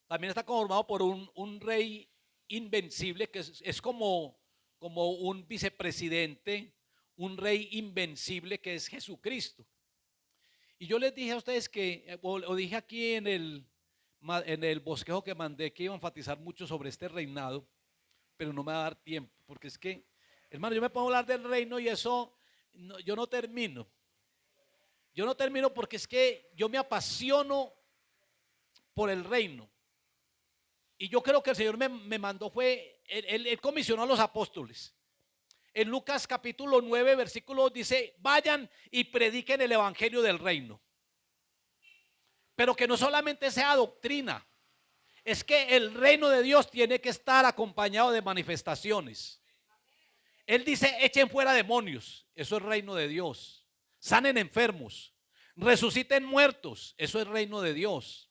También está conformado por un rey invencible, que es como un vicepresidente, un rey invencible que es Jesucristo. Y yo les dije a ustedes que, o dije aquí en el bosquejo que mandé, que iba a enfatizar mucho sobre este reinado, pero no me va a dar tiempo, porque es que, hermano, yo me pongo a hablar del reino y eso, yo no termino. Yo no termino porque es que yo me apasiono por el reino. Y yo creo que el Señor me mandó Él comisionó a los apóstoles. En Lucas capítulo 9, versículo dice, vayan y prediquen el evangelio del reino. Pero que no solamente sea doctrina, es que el reino de Dios tiene que estar acompañado de manifestaciones. Él dice, echen fuera demonios, eso es reino de Dios. Sanen enfermos, resuciten muertos, eso es reino de Dios.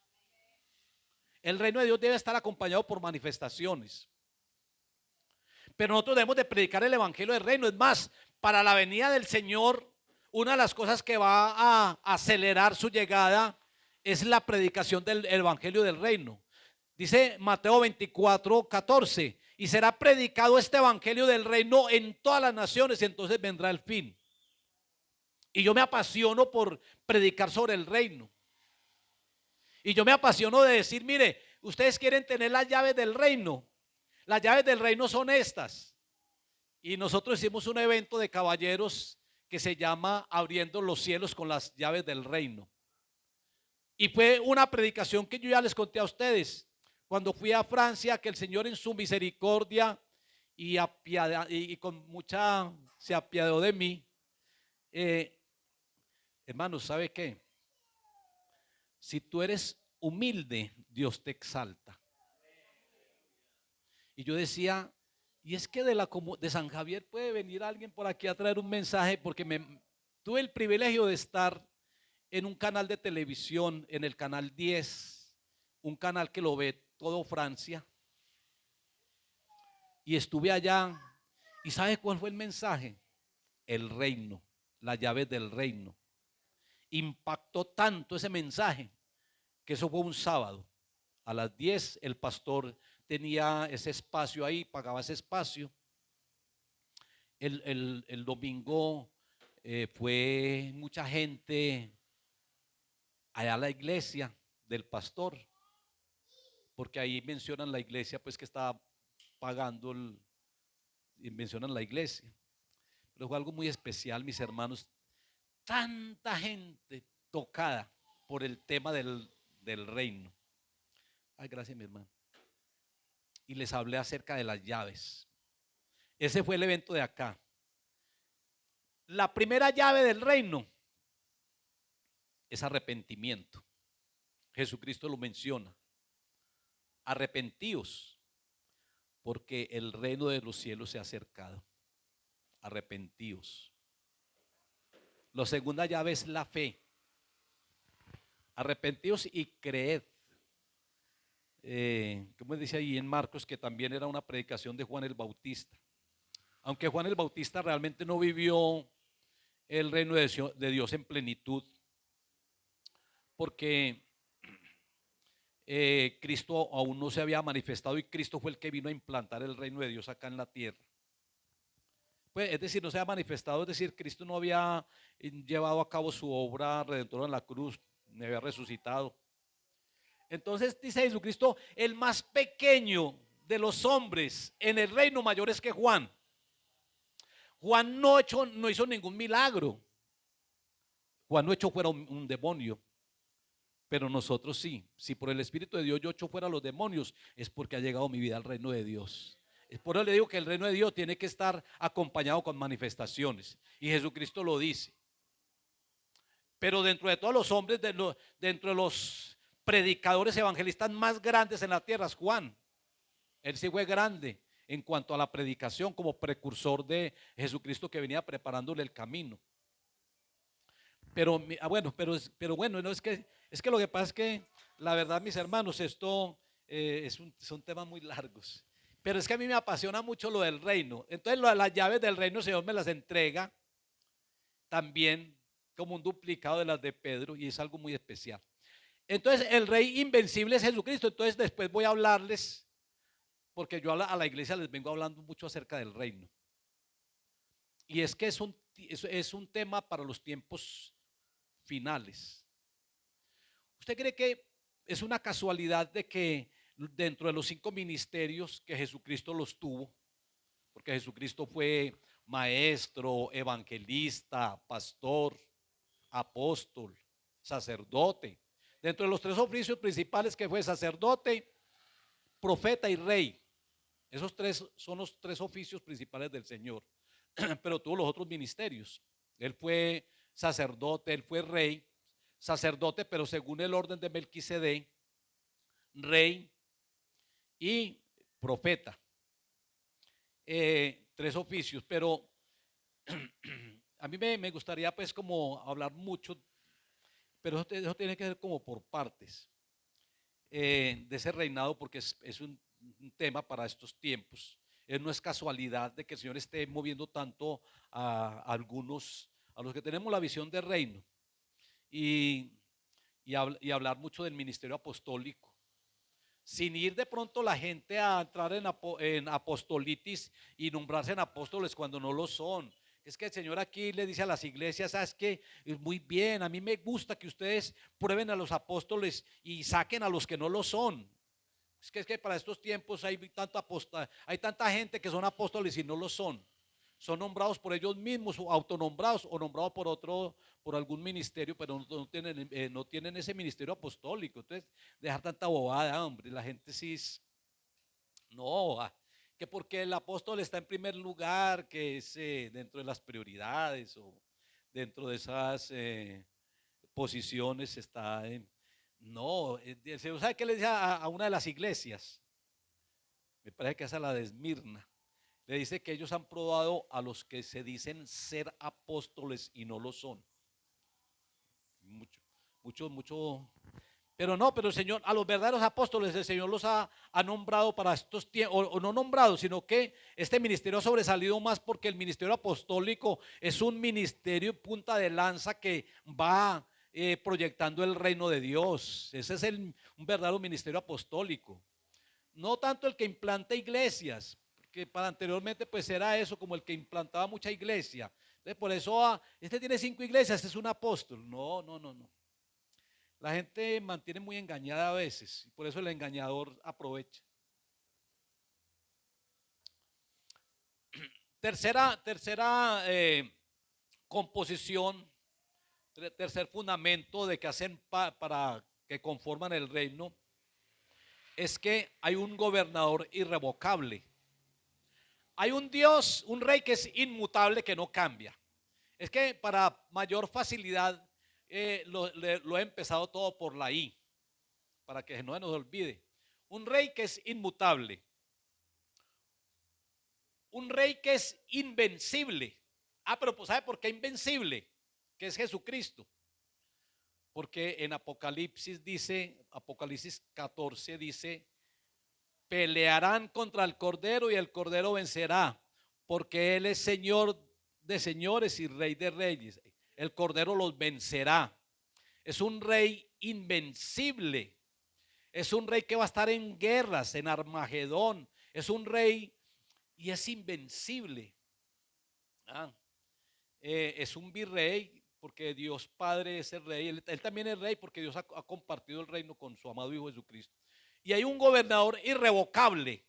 El reino de Dios debe estar acompañado por manifestaciones. Pero nosotros debemos de predicar el evangelio del reino. Es más, para la venida del Señor, una de las cosas que va a acelerar su llegada es la predicación del evangelio del reino. Dice Mateo 24, 14, y será predicado este evangelio del reino en todas las naciones y entonces vendrá el fin. Y yo me apasiono por predicar sobre el reino. Y yo me apasiono de decir, mire, ustedes quieren tener las llaves del reino. Las llaves del reino son estas. Y nosotros hicimos un evento de caballeros que se llama Abriendo los cielos con las llaves del reino. Y fue una predicación que yo ya les conté a ustedes. Cuando fui a Francia, que el Señor en su misericordia y con mucha se apiadó de mí. Hermanos, ¿sabe qué? Si tú eres humilde, Dios te exalta. Y yo decía, y es que de San Javier puede venir alguien por aquí a traer un mensaje, porque tuve el privilegio de estar en un canal de televisión, en el canal 10, un canal que lo ve todo Francia. Y estuve allá, y ¿sabe cuál fue el mensaje? El reino, las llaves del reino. Impactó tanto ese mensaje que eso fue un sábado. A las 10 el pastor tenía ese espacio ahí, pagaba ese espacio. El domingo fue mucha gente allá a la iglesia del pastor, porque ahí mencionan la iglesia, pues que estaba pagando, y mencionan la iglesia. Pero fue algo muy especial, mis hermanos. Tanta gente tocada por el tema del reino. Ay, gracias, mi hermano. Y les hablé acerca de las llaves. Ese fue el evento de acá. La primera llave del reino es arrepentimiento. Jesucristo lo menciona. Arrepentíos, porque el reino de los cielos se ha acercado. Arrepentíos. La segunda llave es la fe. Arrepentíos y creed. Como dice ahí en Marcos, que también era una predicación de Juan el Bautista. Aunque Juan el Bautista realmente no vivió el reino de Dios en plenitud, porque Cristo aún no se había manifestado y Cristo fue el que vino a implantar el reino de Dios acá en la tierra. Pues, es decir, no se ha manifestado, es decir, Cristo no había llevado a cabo su obra redentora en la cruz, ni había resucitado. Entonces dice Jesucristo, el más pequeño de los hombres en el reino mayor es que Juan. Juan no hizo ningún milagro. Juan no echó fuera un demonio. Pero nosotros sí. Si por el Espíritu de Dios yo echo fuera los demonios, es porque ha llegado mi vida al reino de Dios. Es por eso le digo que el reino de Dios tiene que estar acompañado con manifestaciones. Y Jesucristo lo dice. Pero dentro de todos los hombres, dentro de los predicadores evangelistas más grandes en la tierra es Juan. Él sí fue grande en cuanto a la predicación como precursor de Jesucristo que venía preparándole el camino. Pero bueno, pero bueno, no es que lo que pasa es que la verdad, mis hermanos, esto son temas muy largos. Pero es que a mí me apasiona mucho lo del reino. Entonces, las llaves del reino, el Señor me las entrega también como un duplicado de las de Pedro y es algo muy especial. Entonces, el rey invencible es Jesucristo. Entonces, después voy a hablarles, porque yo a la iglesia les vengo hablando mucho acerca del reino. Y es que es un tema para los tiempos finales. ¿Usted cree que es una casualidad de que dentro de los 5 ministerios que Jesucristo los tuvo, porque Jesucristo fue maestro, evangelista, pastor, apóstol, sacerdote, dentro de los 3 oficios principales que fue sacerdote, profeta y rey, esos 3 son los 3 oficios principales del Señor, pero tuvo los otros ministerios. Él fue sacerdote, él fue rey, sacerdote, pero según el orden de Melquisedec, rey y profeta. 3 oficios, pero a mí me gustaría pues como hablar mucho, pero eso tiene que ser como por partes, de ese reinado, porque es un tema para estos tiempos. No es casualidad de que el Señor esté moviendo tanto a algunos, a los que tenemos la visión del reino, y hablar mucho del ministerio apostólico, sin ir de pronto la gente a entrar en apostolitis y nombrarse en apóstoles cuando no lo son. Es que el Señor aquí le dice a las iglesias, ¿sabes qué? Muy bien, a mí me gusta que ustedes prueben a los apóstoles y saquen a los que no lo son. Es que para estos tiempos hay tanta gente que son apóstoles y no lo son. Son nombrados por ellos mismos, o autonombrados, o nombrados por algún ministerio, pero no tienen ese ministerio apostólico. Entonces, dejar tanta bobada, hombre. La gente sí no, que porque el apóstol está en primer lugar, que es dentro de las prioridades o dentro de esas posiciones está en. No, el Señor, ¿sabe qué le dice a una de las iglesias? Me parece que es a la de Esmirna. Le dice que ellos han probado a los que se dicen ser apóstoles y no lo son. Mucho. Pero no, pero el Señor, a los verdaderos apóstoles, el Señor los ha nombrado para estos tiempos, o no nombrado, sino que este ministerio ha sobresalido más porque el ministerio apostólico es un ministerio punta de lanza que va proyectando el reino de Dios. Ese es un verdadero ministerio apostólico. No tanto el que implanta iglesias, porque para anteriormente pues era eso, como el que implantaba mucha iglesia. Entonces por eso, este tiene 5 iglesias, este es un apóstol. No. La gente mantiene muy engañada a veces, y por eso el engañador aprovecha. Tercera composición, tercer fundamento de que hacen para que conforman el reino, es que hay un gobernador irrevocable. Hay un Dios, un rey que es inmutable, que no cambia. Es que para mayor facilidad lo he empezado todo por la I, para que no se nos olvide. Un rey que es inmutable. Un rey que es invencible. Pero ¿sabe por qué invencible? que es Jesucristo. Porque en Apocalipsis dice, Apocalipsis 14 dice, pelearán contra el Cordero y el Cordero vencerá, porque Él es Señor de señores y Rey de reyes. El Cordero los vencerá. Es un rey invencible. Es un rey que va a estar en guerras, en Armagedón. Es un rey y es invencible. Es un virrey porque Dios Padre es el rey. Él también es rey porque Dios ha compartido el reino con su amado Hijo Jesucristo. Y hay un gobernador irrevocable.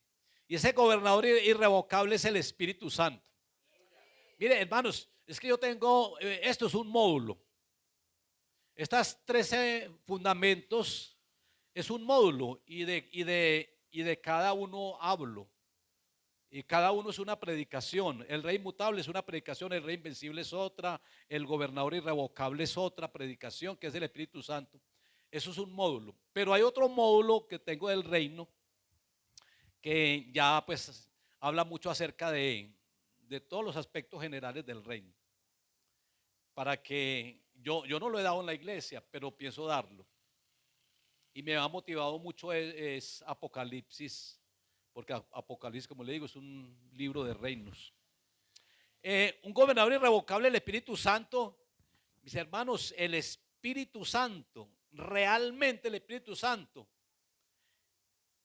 Y ese gobernador irrevocable es el Espíritu Santo. Mire, hermanos, es que yo tengo, esto es un módulo. Estas 13 fundamentos es un módulo y de cada uno hablo. Y cada uno es una predicación. El rey inmutable es una predicación, el rey invencible es otra, el gobernador irrevocable es otra predicación, que es el Espíritu Santo. Eso es un módulo. Pero hay otro módulo que tengo del reino, que ya pues habla mucho acerca de todos los aspectos generales del reino. Para que yo no lo he dado en la iglesia, pero pienso darlo. Y me ha motivado mucho es Apocalipsis, porque Apocalipsis, como le digo, es un libro de reinos. Un gobernador irrevocable, el Espíritu Santo. Mis hermanos, el Espíritu Santo, realmente el Espíritu Santo,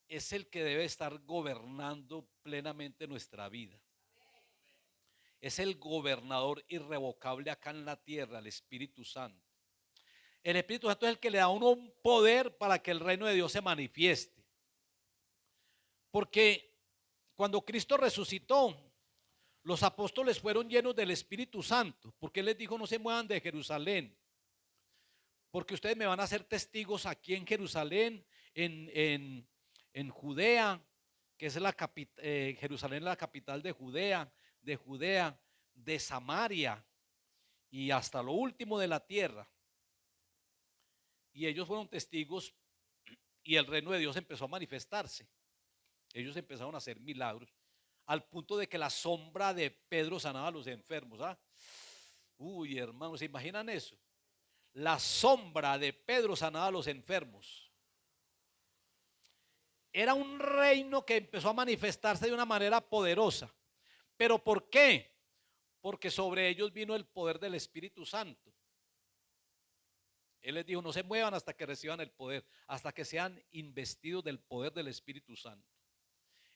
es el que debe estar gobernando plenamente nuestra vida. Es el gobernador irrevocable acá en la tierra, el Espíritu Santo. El Espíritu Santo es el que le da a uno un poder para que el reino de Dios se manifieste. Porque cuando Cristo resucitó, los apóstoles fueron llenos del Espíritu Santo, porque Él les dijo: no se muevan de Jerusalén, porque ustedes me van a hacer testigos aquí en Jerusalén, en Judea, que es Jerusalén es la capital de Judea, de Samaria y hasta lo último de la tierra. Y ellos fueron testigos y el reino de Dios empezó a manifestarse. Ellos empezaron a hacer milagros al punto de que la sombra de Pedro sanaba a los enfermos. Uy, hermanos, ¿se imaginan eso? La sombra de Pedro sanaba a los enfermos. Era un reino que empezó a manifestarse de una manera poderosa. ¿Pero por qué? Porque sobre ellos vino el poder del Espíritu Santo. Él les dijo: no se muevan hasta que reciban el poder, hasta que sean investidos del poder del Espíritu Santo.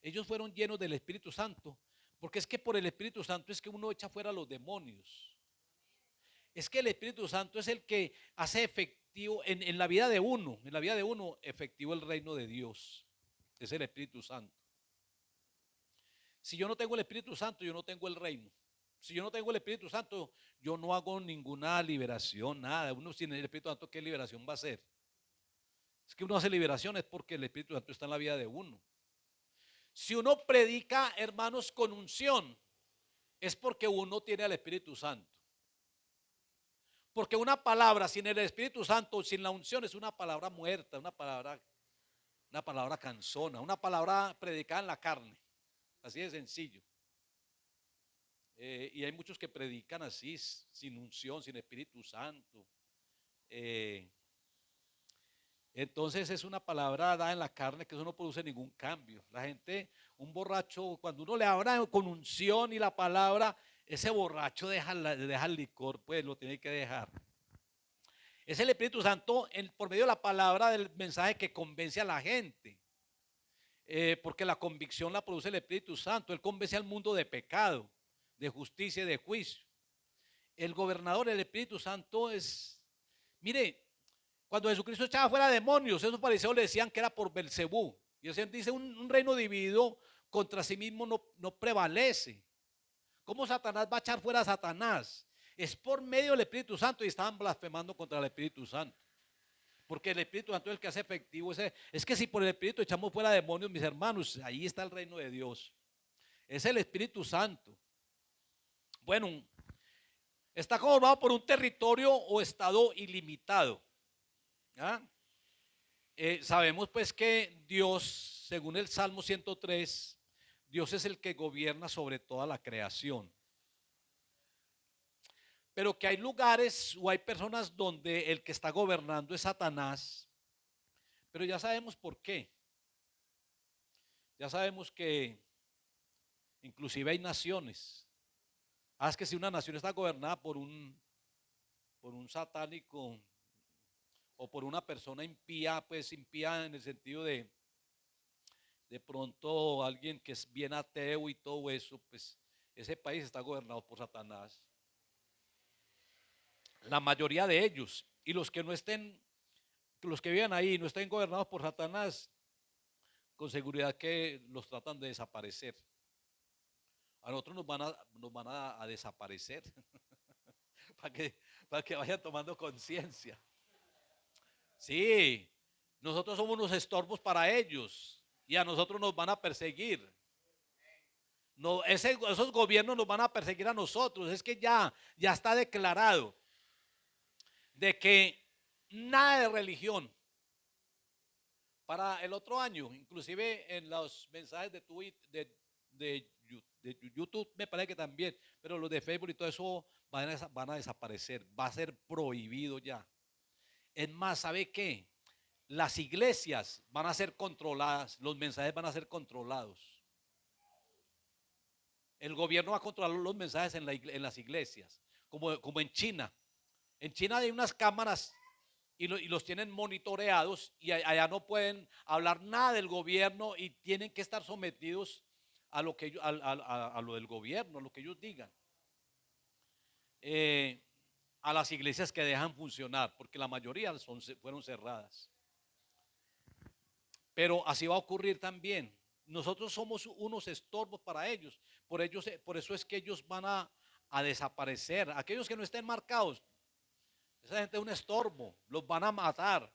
Ellos fueron llenos del Espíritu Santo, porque es que por el Espíritu Santo es que uno echa fuera a los demonios. Es que el Espíritu Santo es el que hace efectivo en la vida de uno, efectivo el reino de Dios. Es el Espíritu Santo. Si yo no tengo el Espíritu Santo, yo no tengo el reino. Si yo no tengo el Espíritu Santo, yo no hago ninguna liberación, nada. Uno sin el Espíritu Santo, ¿qué liberación va a hacer? Es que uno hace liberación es porque el Espíritu Santo está en la vida de uno. Si uno predica, hermanos, con unción, es porque uno tiene al Espíritu Santo. Porque una palabra sin el Espíritu Santo, sin la unción, es una palabra muerta, una palabra cansona, una palabra predicada en la carne. Así de sencillo. Y hay muchos que predican así, sin unción, sin Espíritu Santo. Entonces es una palabra dada en la carne que eso no produce ningún cambio. La gente, un borracho, cuando uno le habla con unción y la palabra, ese borracho deja el licor, pues lo tiene que dejar. Es el Espíritu Santo por medio de la palabra del mensaje que convence a la gente. Porque la convicción la produce el Espíritu Santo. Él convence al mundo de pecado, de justicia y de juicio. El gobernador, el Espíritu Santo es, mire, cuando Jesucristo echaba fuera demonios, esos fariseos le decían que era por Belcebú. Y el Señor dice: un reino dividido contra sí mismo no prevalece. ¿Cómo Satanás va a echar fuera a Satanás? Es por medio del Espíritu Santo, y estaban blasfemando contra el Espíritu Santo. Porque el Espíritu Santo es el que hace efectivo ese. Es que si por el Espíritu echamos fuera demonios, mis hermanos, ahí está el reino de Dios. Es el Espíritu Santo. Bueno, está conformado por un territorio o estado ilimitado. Sabemos pues que Dios, según el Salmo 103, Dios es el que gobierna sobre toda la creación. pero que hay lugares o hay personas donde el que está gobernando es Satanás, pero ya sabemos por qué. Ya sabemos que inclusive hay naciones. Es que si una nación está gobernada por un satánico o por una persona impía, pues impía en el sentido de pronto alguien que es bien ateo y todo eso, pues ese país está gobernado por Satanás. La mayoría de ellos. Y los que no estén, los que vivan ahí no estén gobernados por Satanás, con seguridad que los tratan de desaparecer. A nosotros nos van a desaparecer para para que vayan tomando conciencia. Sí, nosotros somos unos estorbos para ellos y a nosotros nos van a perseguir. No, esos gobiernos nos van a perseguir a nosotros. Es que ya está declarado de que nada de religión para el otro año, inclusive en los mensajes de Twitter, de YouTube me parece que también, pero los de Facebook y todo eso van a desaparecer, va a ser prohibido ya. Es más, ¿sabe qué? Las iglesias van a ser controladas, los mensajes van a ser controlados. El gobierno va a controlar los mensajes en las iglesias, como en China. En China hay unas cámaras y los tienen monitoreados y allá no pueden hablar nada del gobierno y tienen que estar sometidos a lo, que, a lo del gobierno, a lo que ellos digan. A las iglesias que dejan funcionar, porque la mayoría fueron cerradas. Pero así va a ocurrir también. Nosotros somos unos estorbos para ellos. Por eso es que ellos van a desaparecer. Aquellos que no estén marcados, esa gente es un estorbo, los van a matar.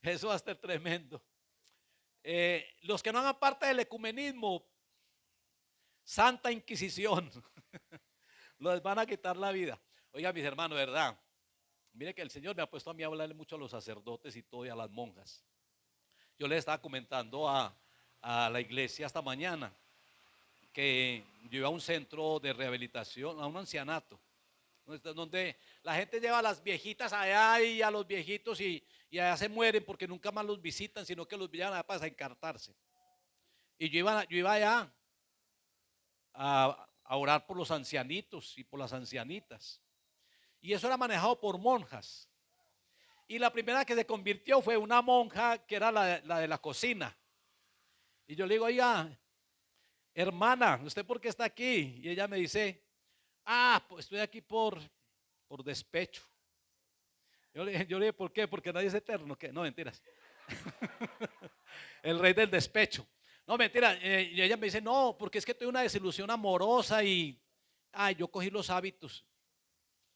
Eso va a estar tremendo. Los que no hagan parte del ecumenismo, Santa Inquisición, los van a quitar la vida. Oiga, mis hermanos, ¿verdad? Mire que el Señor me ha puesto a mí a hablarle mucho a los sacerdotes y todo y a las monjas. Yo les estaba comentando a la iglesia esta mañana que yo iba a un centro de rehabilitación, a un ancianato, donde la gente lleva a las viejitas allá y a los viejitos y allá se mueren porque nunca más los visitan, sino que los llevan allá para desencartarse. Y yo iba allá a orar por los ancianitos y por las ancianitas. Y eso era manejado por monjas. Y la primera que se convirtió fue una monja que era la de la cocina. Y yo le digo, oiga, hermana, ¿usted por qué está aquí? Y ella me dice, pues estoy aquí por despecho. Yo le dije, ¿por qué? Porque nadie es eterno. ¿Qué? No, mentiras. El rey del despecho. No, mentira. Y ella me dice, no, porque es que tuve una desilusión amorosa y yo cogí los hábitos.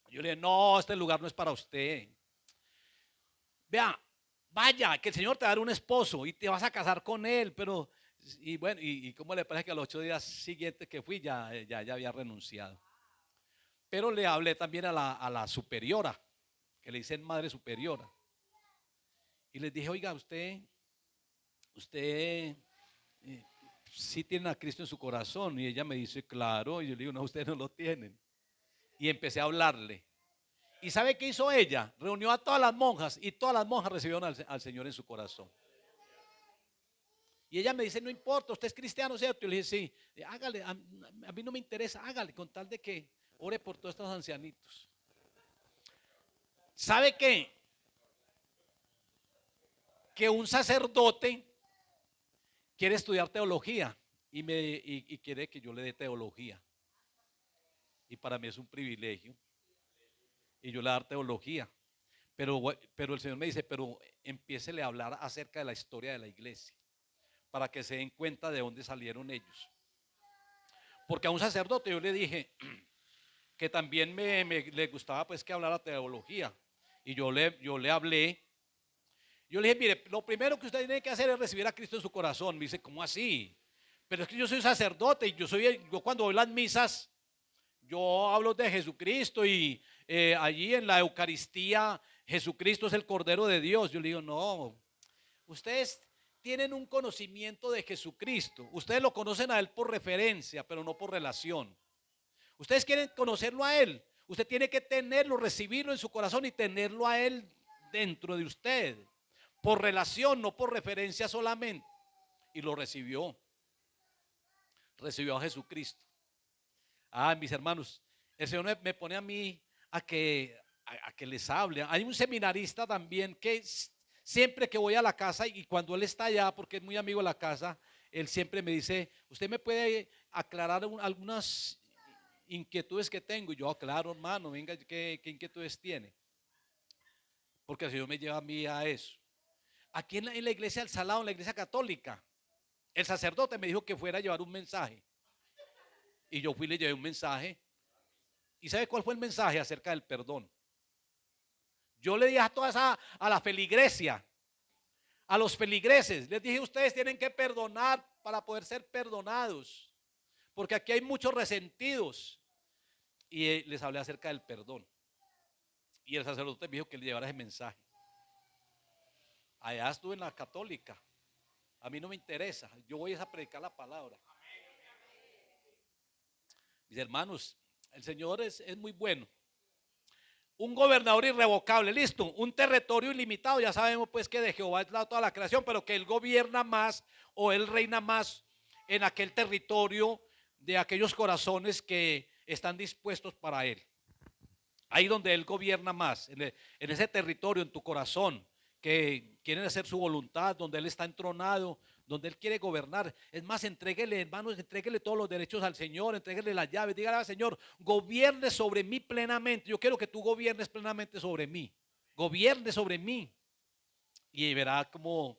Yo le dije, no, este lugar no es para usted. Vea, vaya, que el Señor te va a dar un esposo y te vas a casar con él, pero, y bueno, y cómo le parece que a los 8 días siguientes que fui ya había renunciado. Pero le hablé también a la superiora, que le dicen madre superiora. Y les dije, oiga, usted sí tiene a Cristo en su corazón. Y ella me dice, claro. Y yo le digo, no, ustedes no lo tienen. Y empecé a hablarle. ¿Y sabe qué hizo ella? Reunió a todas las monjas y todas las monjas recibieron al Señor en su corazón. Y ella me dice, no importa, usted es cristiano, ¿cierto? Y le dije, sí, hágale, a mí no me interesa, hágale, con tal de que ore por todos estos ancianitos. ¿Sabe qué? Que un sacerdote quiere estudiar teología y quiere que yo le dé teología. Y para mí es un privilegio. Y yo le dar teología. Pero el Señor me dice, pero empiécele a hablar acerca de la historia de la iglesia, para que se den cuenta de dónde salieron ellos. Porque a un sacerdote yo le dije que también le gustaba pues que hablara teología. Y yo le hablé. Yo le dije, mire, lo primero que usted tiene que hacer es recibir a Cristo en su corazón. Me dice, ¿cómo así? Pero es que yo soy sacerdote y yo cuando doy las misas, yo hablo de Jesucristo y allí en la Eucaristía Jesucristo es el Cordero de Dios. Yo le digo, no, ustedes tienen un conocimiento de Jesucristo. Ustedes lo conocen a Él por referencia, pero no por relación. Ustedes quieren conocerlo a Él. Usted tiene que tenerlo, recibirlo en su corazón y tenerlo a Él dentro de usted, por relación, no por referencia solamente. Y lo recibió a Jesucristo. Mis hermanos, el Señor me pone a mí a que les hable. Hay un seminarista también que siempre que voy a la casa y cuando él está allá, porque es muy amigo de la casa, él siempre me dice, ¿usted me puede aclarar algunas inquietudes que tengo? Y yo, claro, hermano, venga, ¿qué inquietudes tiene? Porque el Señor me lleva a mí a eso. Aquí en la iglesia del Salado, en la iglesia católica, el sacerdote me dijo que fuera a llevar un mensaje. Y yo fui y le llevé un mensaje. ¿Y sabe cuál fue el mensaje acerca del perdón? Yo le dije a la feligresia, a los feligreses, les dije, ustedes tienen que perdonar para poder ser perdonados, porque aquí hay muchos resentidos. Y les hablé acerca del perdón. Y el sacerdote me dijo que le llevara ese mensaje. Allá estuve en la católica. A mí no me interesa, yo voy a predicar la palabra. Mis hermanos, el Señor es muy bueno. Un gobernador irrevocable, listo, un territorio ilimitado, ya sabemos pues que de Jehová es toda la creación, pero que Él gobierna más o Él reina más en aquel territorio de aquellos corazones que están dispuestos para Él. Ahí donde Él gobierna más, en ese territorio, en tu corazón, que quieren hacer su voluntad, donde Él está entronado, donde Él quiere gobernar. Es más, entréguele, hermanos, entréguele todos los derechos al Señor, entréguele las llaves, dígale al Señor, gobierne sobre mí plenamente. Yo quiero que tú gobiernes plenamente sobre mí, gobierne sobre mí. Y verá como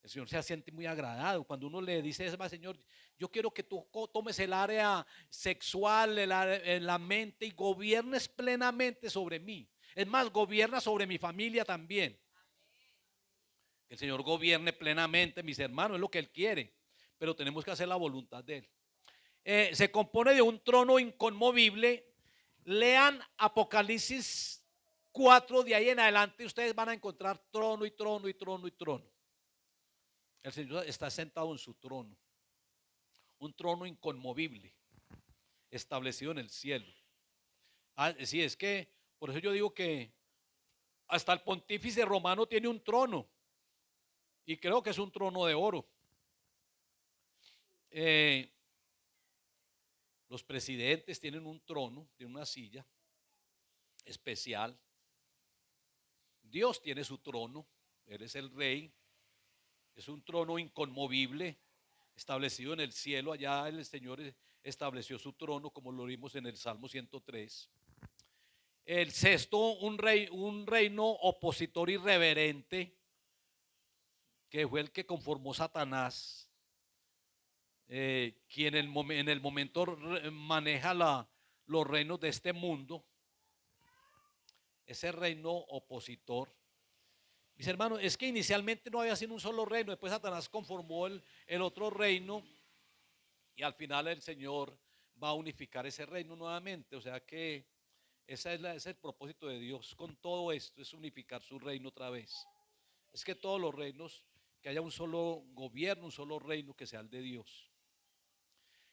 el Señor se siente muy agradado cuando uno le dice, es más, Señor, yo quiero que tú tomes el área sexual, la mente y gobiernes plenamente sobre mí. Es más, gobierna sobre mi familia también. Que el Señor gobierne plenamente, mis hermanos, es lo que Él quiere, pero tenemos que hacer la voluntad de Él. Se compone de un trono inconmovible. Lean Apocalipsis 4, de ahí en adelante ustedes van a encontrar trono y trono y trono y trono. El Señor está sentado en su trono, un trono inconmovible, establecido en el cielo. Sí, es que, por eso yo digo que hasta el pontífice romano tiene un trono, y creo que es un trono de oro. Los presidentes tienen un trono, tienen una silla especial. Dios tiene su trono, Él es el rey, es un trono inconmovible, establecido en el cielo. Allá el Señor estableció su trono, como lo vimos en el Salmo 103. El sexto, un reino opositor irreverente, que fue el que conformó Satanás, quien en el momento maneja los reinos de este mundo. Ese reino opositor. Mis hermanos, es que inicialmente no había sido un solo reino, después Satanás conformó el otro reino y al final el Señor va a unificar ese reino nuevamente. O sea que ese es el propósito de Dios con todo esto, es unificar su reino otra vez. Es que todos los reinos, que haya un solo gobierno, un solo reino que sea el de Dios.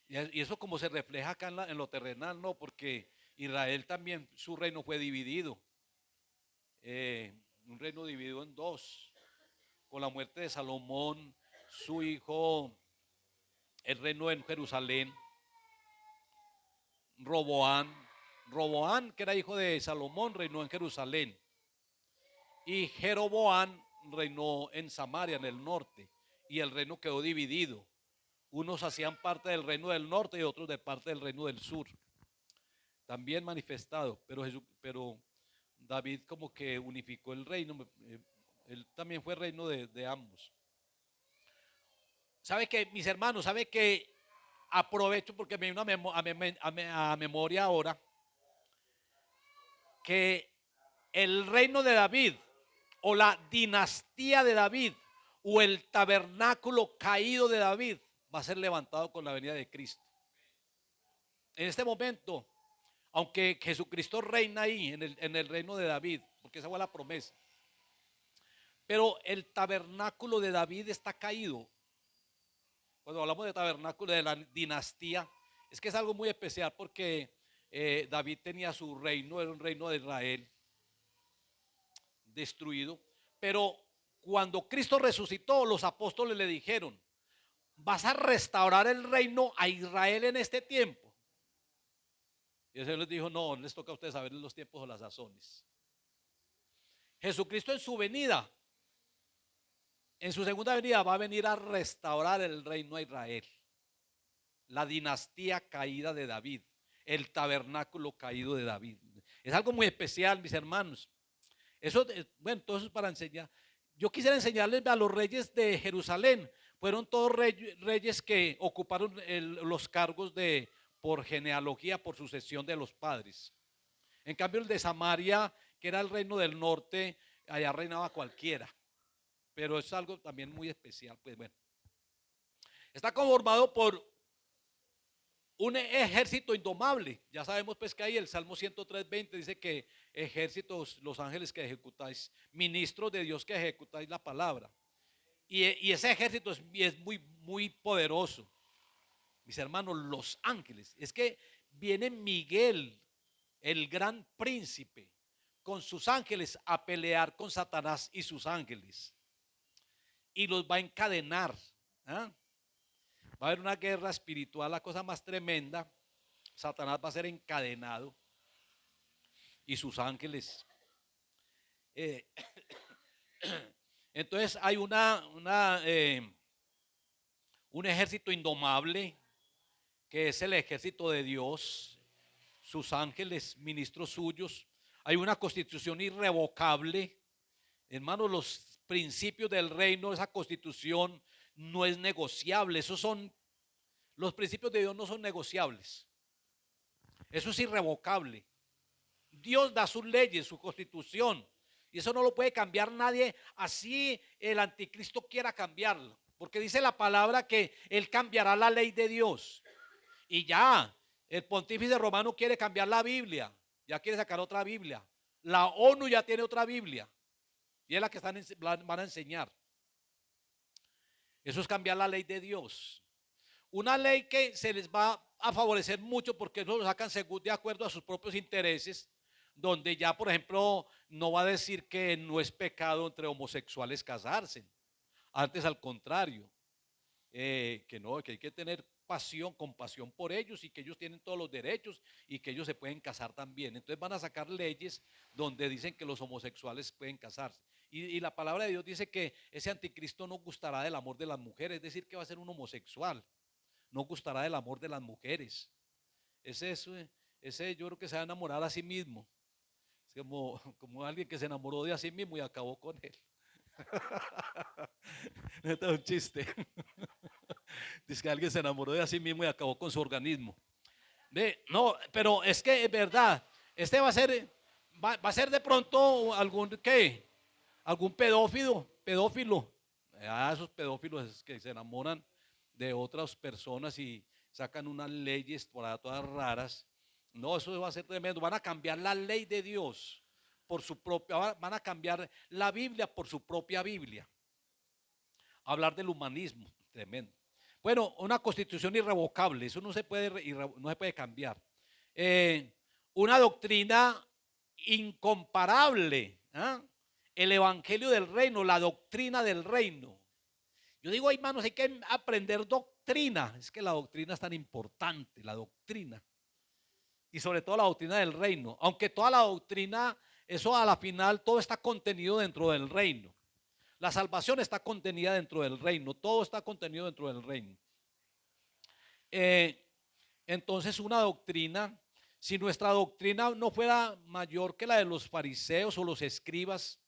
Y eso como se refleja acá en lo terrenal, no, porque Israel también, su reino fue dividido. Un reino dividido en dos. Con la muerte de Salomón, su hijo, el reino en Jerusalén. Roboán, que era hijo de Salomón, reinó en Jerusalén. Y Jeroboán reinó en Samaria, en el norte. Y el reino quedó dividido. Unos hacían parte del reino del norte y otros de parte del reino del sur. También manifestado, pero David como que unificó el reino. Él también fue reino de ambos. ¿Sabe que, mis hermanos? ¿Sabe que aprovecho porque me vino a memoria ahora que el reino de David o la dinastía de David o el tabernáculo caído de David va a ser levantado con la venida de Cristo? En este momento, aunque Jesucristo reina ahí en el reino de David, porque esa fue la promesa, pero el tabernáculo de David está caído. Cuando hablamos de tabernáculo de la dinastía, es que es algo muy especial porque David tenía su reino, era un reino de Israel destruido, pero cuando Cristo resucitó, los apóstoles le dijeron: vas a restaurar el reino a Israel en este tiempo. Y el Señor les dijo: no, les toca a ustedes saber los tiempos o las sazones. Jesucristo en su venida, en su segunda venida, va a venir a restaurar el reino a Israel, la dinastía caída de David, el tabernáculo caído de David. Es algo muy especial, mis hermanos. Eso, bueno, todo eso es para enseñar. Yo quisiera enseñarles a los reyes de Jerusalén. Fueron todos reyes que ocuparon los cargos por genealogía, por sucesión de los padres. En cambio, el de Samaria, que era el reino del norte, allá reinaba cualquiera. Pero es algo también muy especial. Pues bueno, está conformado por un ejército indomable. Ya sabemos pues que hay el Salmo 103:20 dice que ejércitos, los ángeles que ejecutáis, ministros de Dios que ejecutáis la palabra. Y ese ejército es muy, muy poderoso. Mis hermanos, los ángeles. Es que viene Miguel, el gran príncipe, con sus ángeles a pelear con Satanás y sus ángeles. Y los va a encadenar. ¿Ah? Va a haber una guerra espiritual, la cosa más tremenda. Satanás va a ser encadenado y sus ángeles. Entonces hay un ejército indomable que es el ejército de Dios, sus ángeles, ministros suyos. Hay una constitución irrevocable. Hermanos, los principios del reino, esa constitución no es negociable. Los principios de Dios no son negociables. Eso es irrevocable. Dios da sus leyes, su constitución, y eso no lo puede cambiar nadie, así el anticristo quiera cambiarlo, porque dice la palabra que él cambiará la ley de Dios. Y ya, el pontífice romano quiere cambiar la Biblia, ya quiere sacar otra Biblia. La ONU ya tiene otra Biblia, y es la que van a enseñar. Eso es cambiar la ley de Dios. Una ley que se les va a favorecer mucho porque eso lo sacan de acuerdo a sus propios intereses, donde ya, por ejemplo, no va a decir que no es pecado entre homosexuales casarse. Antes, al contrario, que no, que hay que tener compasión por ellos y que ellos tienen todos los derechos y que ellos se pueden casar también. Entonces van a sacar leyes donde dicen que los homosexuales pueden casarse. Y la palabra de Dios dice que ese anticristo no gustará del amor de las mujeres, es decir, que va a ser un homosexual. No gustará del amor de las mujeres. Ese yo creo que se va a enamorar a sí mismo. Es como alguien que se enamoró de a sí mismo y acabó con él. Esto es un chiste. Dice que alguien se enamoró de a sí mismo y acabó con su organismo. No, pero es que es verdad. Este va a ser de pronto algún pedófilo. Esos pedófilos que se enamoran de otras personas y sacan unas leyes por allá todas raras. No, eso va a ser tremendo. Van a cambiar la ley de Dios por su propia, van a cambiar la Biblia por su propia Biblia. Hablar del humanismo, tremendo. Bueno, una constitución irrevocable, eso no se puede cambiar. Una doctrina incomparable, ¿eh? El evangelio del reino, la doctrina del reino. Yo digo, hermanos, hay que aprender doctrina. Es que la doctrina es tan importante, la doctrina. Y sobre todo la doctrina del reino. Aunque toda la doctrina, eso a la final, todo está contenido dentro del reino. La salvación está contenida dentro del reino. Todo está contenido dentro del reino. Entonces, una doctrina, si nuestra doctrina no fuera mayor que la de los fariseos o los escribas,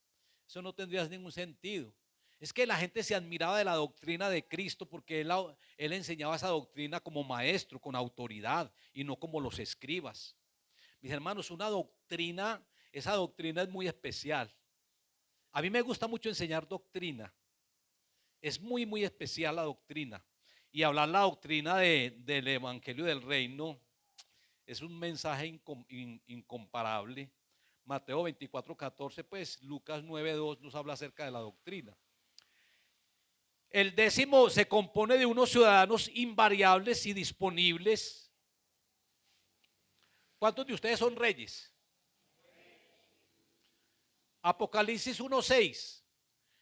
eso no tendría ningún sentido. Es que la gente se admiraba de la doctrina de Cristo porque él enseñaba esa doctrina como maestro, con autoridad y no como los escribas. Mis hermanos, esa doctrina es muy especial. A mí me gusta mucho enseñar doctrina. Es muy, muy especial la doctrina. Y hablar la doctrina del evangelio del reino es un mensaje incomparable. Mateo 24:14, pues Lucas 9:2 nos habla acerca de la doctrina. El 10º se compone de unos ciudadanos invariables y disponibles ¿Cuántos de ustedes son reyes? Apocalipsis 1:6.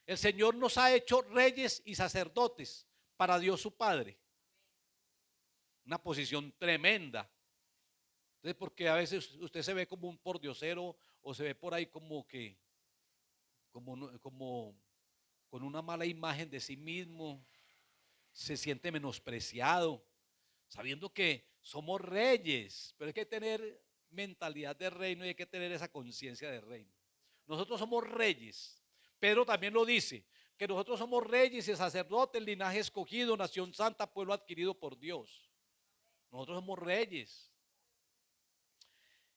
El Señor nos ha hecho reyes y sacerdotes para Dios su Padre. Una posición tremenda. Entonces, porque a veces usted se ve como un pordiosero o se ve por ahí como que, como con una mala imagen de sí mismo, se siente menospreciado, sabiendo que somos reyes, pero hay que tener mentalidad de reino y hay que tener esa conciencia de reino. Nosotros somos reyes. Pedro también lo dice, que nosotros somos reyes y sacerdotes, linaje escogido, nación santa, pueblo adquirido por Dios. Nosotros somos reyes.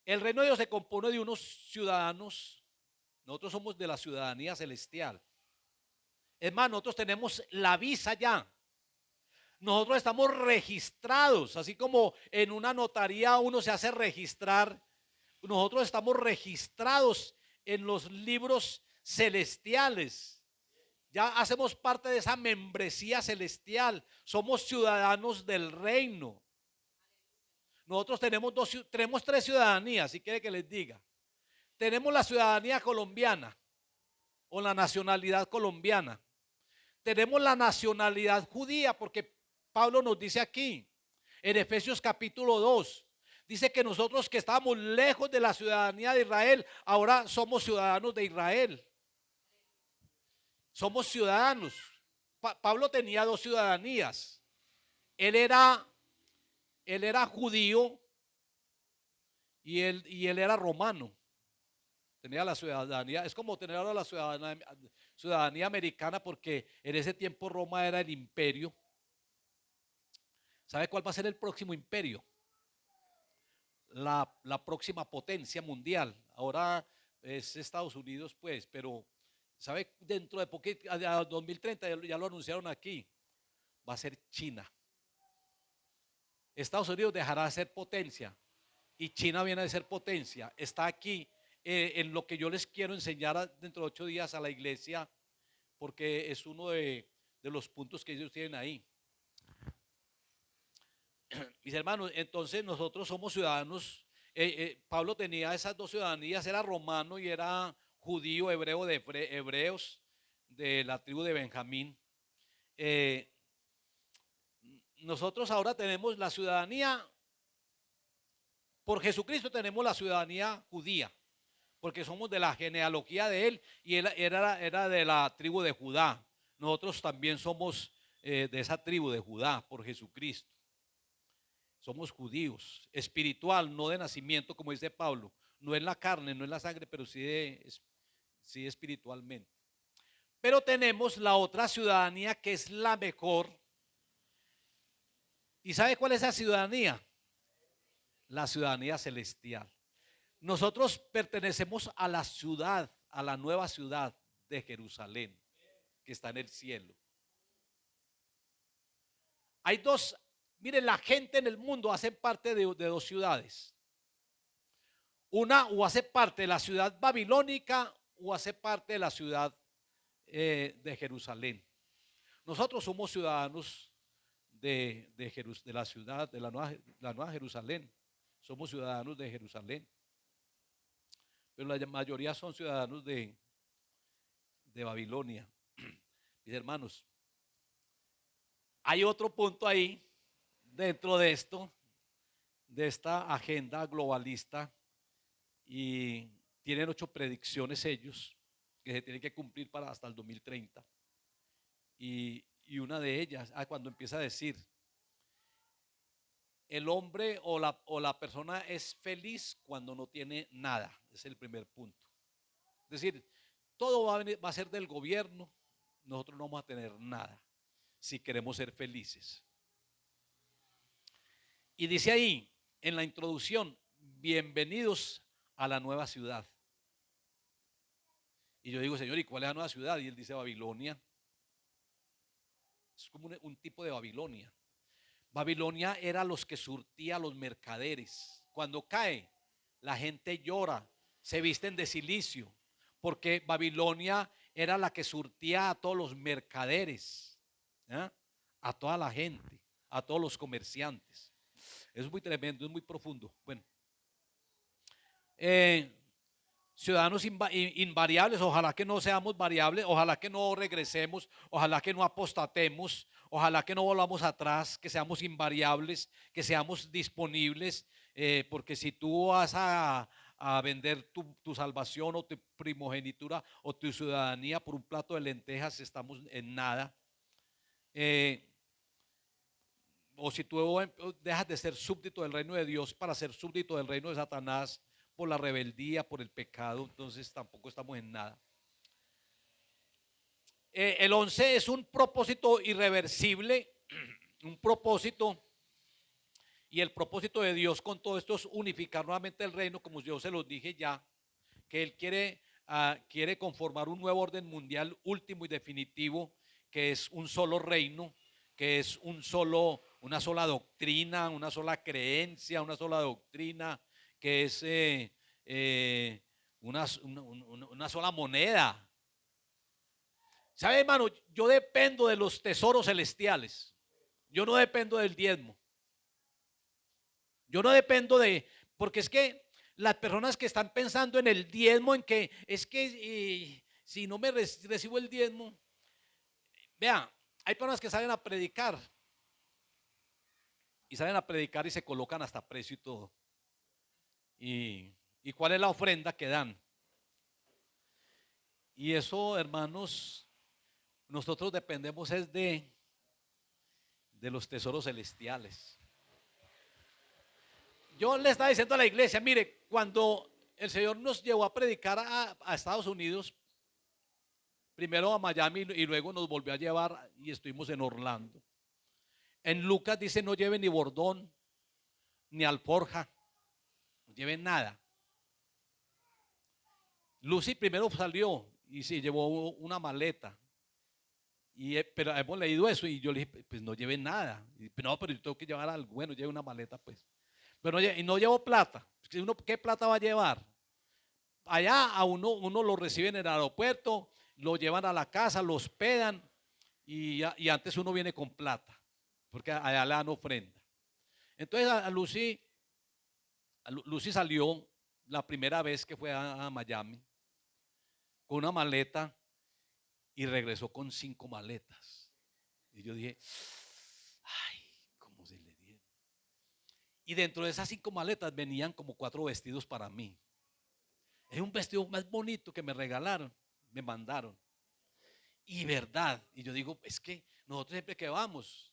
El reino de Dios se compone de unos ciudadanos. Nosotros somos de la ciudadanía celestial. Es más, nosotros tenemos la visa ya. Nosotros estamos registrados, así como en una notaría uno se hace registrar. Nosotros estamos registrados en los libros celestiales. Ya hacemos parte de esa membresía celestial. Somos ciudadanos del reino. Nosotros tenemos tres ciudadanías, si quiere que les diga. Tenemos la ciudadanía colombiana o la nacionalidad colombiana. Tenemos la nacionalidad judía, porque Pablo nos dice aquí, en Efesios capítulo 2, dice que nosotros que estábamos lejos de la ciudadanía de Israel, ahora somos ciudadanos de Israel. Somos ciudadanos. Pablo tenía dos ciudadanías. Él era judío y él era romano. Tenía la ciudadanía, es como tener ahora la ciudadanía americana, porque en ese tiempo Roma era el imperio. ¿Sabe cuál va a ser el próximo imperio? La próxima potencia mundial. Ahora es Estados Unidos, pues, pero ¿sabe? Dentro de poquito, a 2030, ya lo anunciaron aquí, va a ser China. Estados Unidos dejará de ser potencia y China viene a ser potencia. Está aquí en lo que yo les quiero enseñar dentro de 8 días a la iglesia, porque es uno de los puntos que ellos tienen ahí. Mis hermanos, entonces nosotros somos ciudadanos. Pablo tenía esas dos ciudadanías, era romano y era judío, hebreo de hebreos, de la tribu de Benjamín. Nosotros ahora tenemos la ciudadanía, por Jesucristo tenemos la ciudadanía judía, porque somos de la genealogía de él y él era de la tribu de Judá. Nosotros también somos de esa tribu de Judá por Jesucristo. Somos judíos, espiritual, no de nacimiento, como dice Pablo, no en la carne, no en la sangre, pero sí espiritualmente. Pero tenemos la otra ciudadanía que es la mejor. ¿Y sabe cuál es esa ciudadanía? La ciudadanía celestial. Nosotros pertenecemos a la ciudad, a la nueva ciudad de Jerusalén, que está en el cielo. Hay dos, miren, la gente en el mundo hace parte de dos ciudades. Una, o hace parte de la ciudad babilónica o hace parte de la ciudad de Jerusalén. Nosotros somos ciudadanos de la ciudad, de la nueva Jerusalén. Somos ciudadanos de Jerusalén. Pero la mayoría son ciudadanos de Babilonia. Mis hermanos, hay otro punto ahí dentro de esto, de esta agenda globalista, y tienen 8 predicciones ellos que se tienen que cumplir para hasta el 2030. Y una de ellas, cuando empieza a decir, el hombre o la persona es feliz cuando no tiene nada, es el primer punto. Es decir, todo va a ser del gobierno, nosotros no vamos a tener nada si queremos ser felices. Y dice ahí, en la introducción, bienvenidos a la nueva ciudad. Y yo digo, Señor, ¿y cuál es la nueva ciudad? Y él dice Babilonia. Es como un tipo de Babilonia. Babilonia era los que surtía a los mercaderes. Cuando cae, la gente llora, se visten de cilicio, porque Babilonia era la que surtía a todos los mercaderes, ¿eh? A toda la gente, a todos los comerciantes. Eso es muy tremendo, es muy profundo. Bueno, eh, ciudadanos invariables, ojalá que no seamos variables, ojalá que no regresemos, ojalá que no apostatemos, ojalá que no volvamos atrás, que seamos invariables, que seamos disponibles, porque si tú vas a vender tu salvación o tu primogenitura o tu ciudadanía por un plato de lentejas, estamos en nada. O si tú dejas de ser súbdito del reino de Dios para ser súbdito del reino de Satanás por la rebeldía, por el pecado, entonces tampoco estamos en nada. El 11 es un propósito irreversible, un propósito, y el propósito de Dios con todo esto es unificar nuevamente el reino, como yo se los dije ya, que Él quiere conformar un nuevo orden mundial último y definitivo, que es un solo reino, que es una sola doctrina, una sola creencia, una sola doctrina, que es una sola moneda. ¿Sabe, hermano? Yo dependo de los tesoros celestiales. Yo no dependo del diezmo. Yo no dependo porque es que las personas que están pensando en el diezmo, en que es que si no me recibo el diezmo, vea, hay personas que salen a predicar y se colocan hasta precio y todo. ¿Y cuál es la ofrenda que dan? Y eso, hermanos, nosotros dependemos es de los tesoros celestiales. Yo le estaba diciendo a la iglesia, mire, cuando el Señor nos llevó a predicar a Estados Unidos, primero a Miami y luego nos volvió a llevar y estuvimos en Orlando. En Lucas dice no lleven ni bordón, ni alforja, no lleven nada. Lucy primero salió y se llevó una maleta. Pero hemos leído eso y yo le dije, pues no lleven nada. No, pero yo tengo que llevar algo. Bueno, lleve una maleta pues. Pero y no llevo plata. ¿Qué plata va a llevar? Allá a uno lo reciben en el aeropuerto, lo llevan a la casa, lo hospedan y antes uno viene con plata, porque allá le dan ofrenda. Entonces Lucy salió la primera vez que fue a Miami con una maleta y regresó con 5 maletas. Y yo dije, ay, ¿cómo se le dieron? Y dentro de esas 5 maletas venían como 4 vestidos para mí. Es un vestido más bonito que me regalaron, me mandaron. Y verdad, y yo digo, es que nosotros siempre que vamos,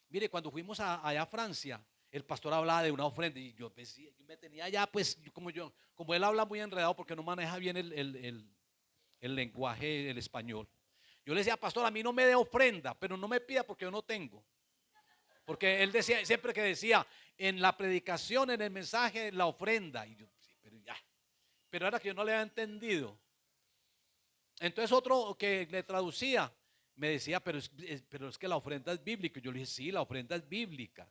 mire, cuando fuimos allá a Francia, el pastor hablaba de una ofrenda y yo me tenía allá, pues, como él habla muy enredado porque no maneja bien el lenguaje, el español. Yo le decía, pastor, a mí no me dé ofrenda, pero no me pida porque yo no tengo. Porque él decía, siempre que decía, en la predicación, en el mensaje, la ofrenda. Y yo, sí, pero ya. Pero era que yo no le había entendido. Entonces otro que le traducía me decía, pero es que la ofrenda es bíblica. Y yo le dije, sí, la ofrenda es bíblica.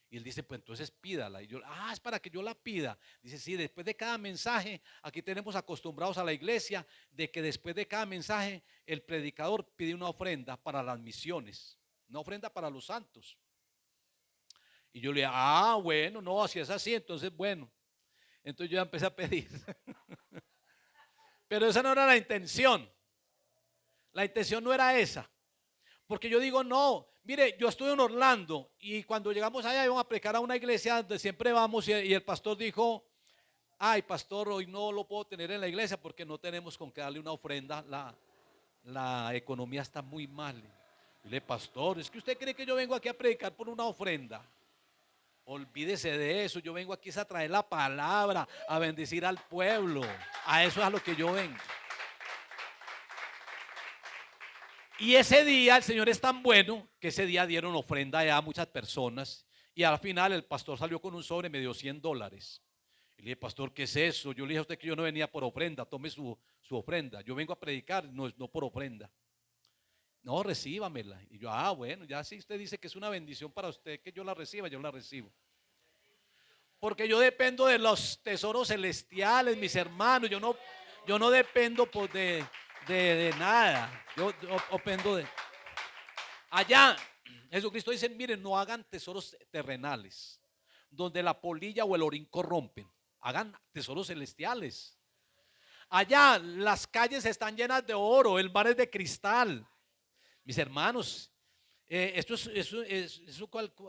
Y él dice, pues entonces pídala. Y yo, es para que yo la pida. Dice, sí, después de cada mensaje, aquí tenemos acostumbrados a la iglesia de que después de cada mensaje el predicador pide una ofrenda para las misiones, una ofrenda para los santos. Y yo le dije, bueno, no, si es así, entonces bueno. Entonces yo ya empecé a pedir. Pero esa no era la intención. La intención no era esa. Porque yo digo, no, mire, yo estuve en Orlando y cuando llegamos allá íbamos a predicar a una iglesia donde siempre vamos y el pastor dijo, ay pastor, hoy no lo puedo tener en la iglesia porque no tenemos con qué darle una ofrenda, la economía está muy mal. Y le pastor, es que usted cree que yo vengo aquí a predicar por una ofrenda. Olvídese de eso, yo vengo aquí a traer la palabra, a bendecir al pueblo, a eso es a lo que yo vengo. Y ese día el Señor es tan bueno que ese día dieron ofrenda a muchas personas y al final el pastor salió con un sobre y me dio $100. Y le dije, pastor, ¿qué es eso? Yo le dije a usted que yo no venía por ofrenda, tome su ofrenda. Yo vengo a predicar, no por ofrenda. No, recíbamela. Y yo, bueno, ya si usted dice que es una bendición para usted que yo la reciba, yo la recibo. Porque yo dependo de los tesoros celestiales, mis hermanos. Yo no dependo pues, de nada. Yo dependo de... Allá, Jesucristo dice, miren, no hagan tesoros terrenales, donde la polilla o el orín corrompen. hagan tesoros celestiales. Allá las calles están llenas de oro, el mar es de cristal. Mis hermanos, esto es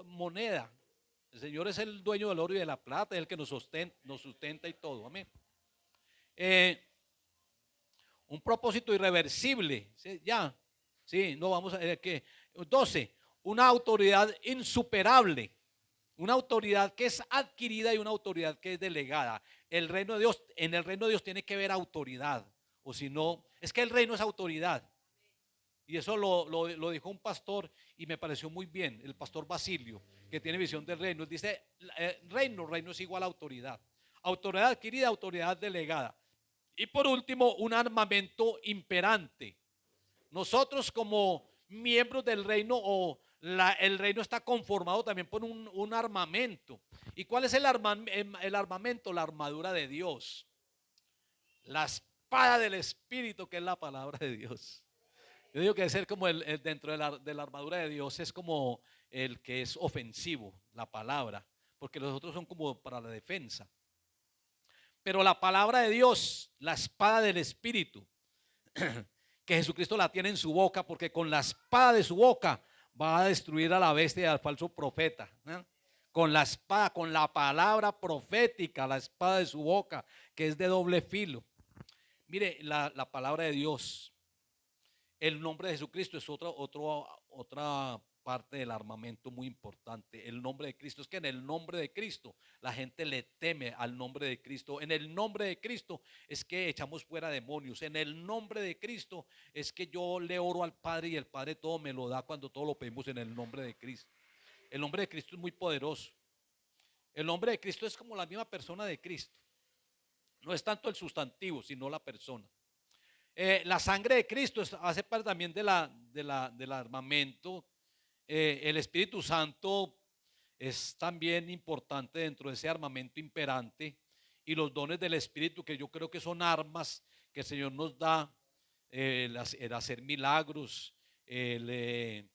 moneda. El Señor es el dueño del oro y de la plata, es el que nos sustenta y todo. Amén. Eh, un propósito irreversible. ¿Sí? Ya, sí, no vamos a que 12, una autoridad insuperable. Una autoridad que es adquirida y una autoridad que es delegada. El reino de Dios, en el reino de Dios tiene que haber autoridad. O si no, es que el reino es autoridad. Y eso lo dijo un pastor y me pareció muy bien, el pastor Basilio, que tiene visión del reino. Él dice, reino es igual a autoridad. Autoridad adquirida, autoridad delegada. Y por último, un armamento imperante. Nosotros como miembros del reino el reino está conformado también por un armamento. ¿Y cuál es el armamento? La armadura de Dios. La espada del Espíritu, que es la palabra de Dios. Yo digo que debe ser como dentro de la armadura de Dios es como el que es ofensivo, la palabra, porque los otros son como para la defensa. Pero la palabra de Dios, la espada del Espíritu, que Jesucristo la tiene en su boca, porque con la espada de su boca va a destruir a la bestia y al falso profeta. Con la espada, con la palabra profética, la espada de su boca, que es de doble filo. Mire, la palabra de Dios, el nombre de Jesucristo es otra parte del armamento muy importante. El nombre de Cristo, es que en el nombre de Cristo la gente le teme al nombre de Cristo. En el nombre de Cristo es que echamos fuera demonios. En el nombre de Cristo es que yo le oro al Padre y el Padre todo me lo da cuando todo lo pedimos en el nombre de Cristo. El nombre de Cristo es muy poderoso. El nombre de Cristo es como la misma persona de Cristo. No es tanto el sustantivo, sino la persona. La sangre de Cristo hace parte también del armamento. El Espíritu Santo es también importante dentro de ese armamento imperante. Y los dones del Espíritu, que yo creo que son armas que el Señor nos da, el hacer milagros, el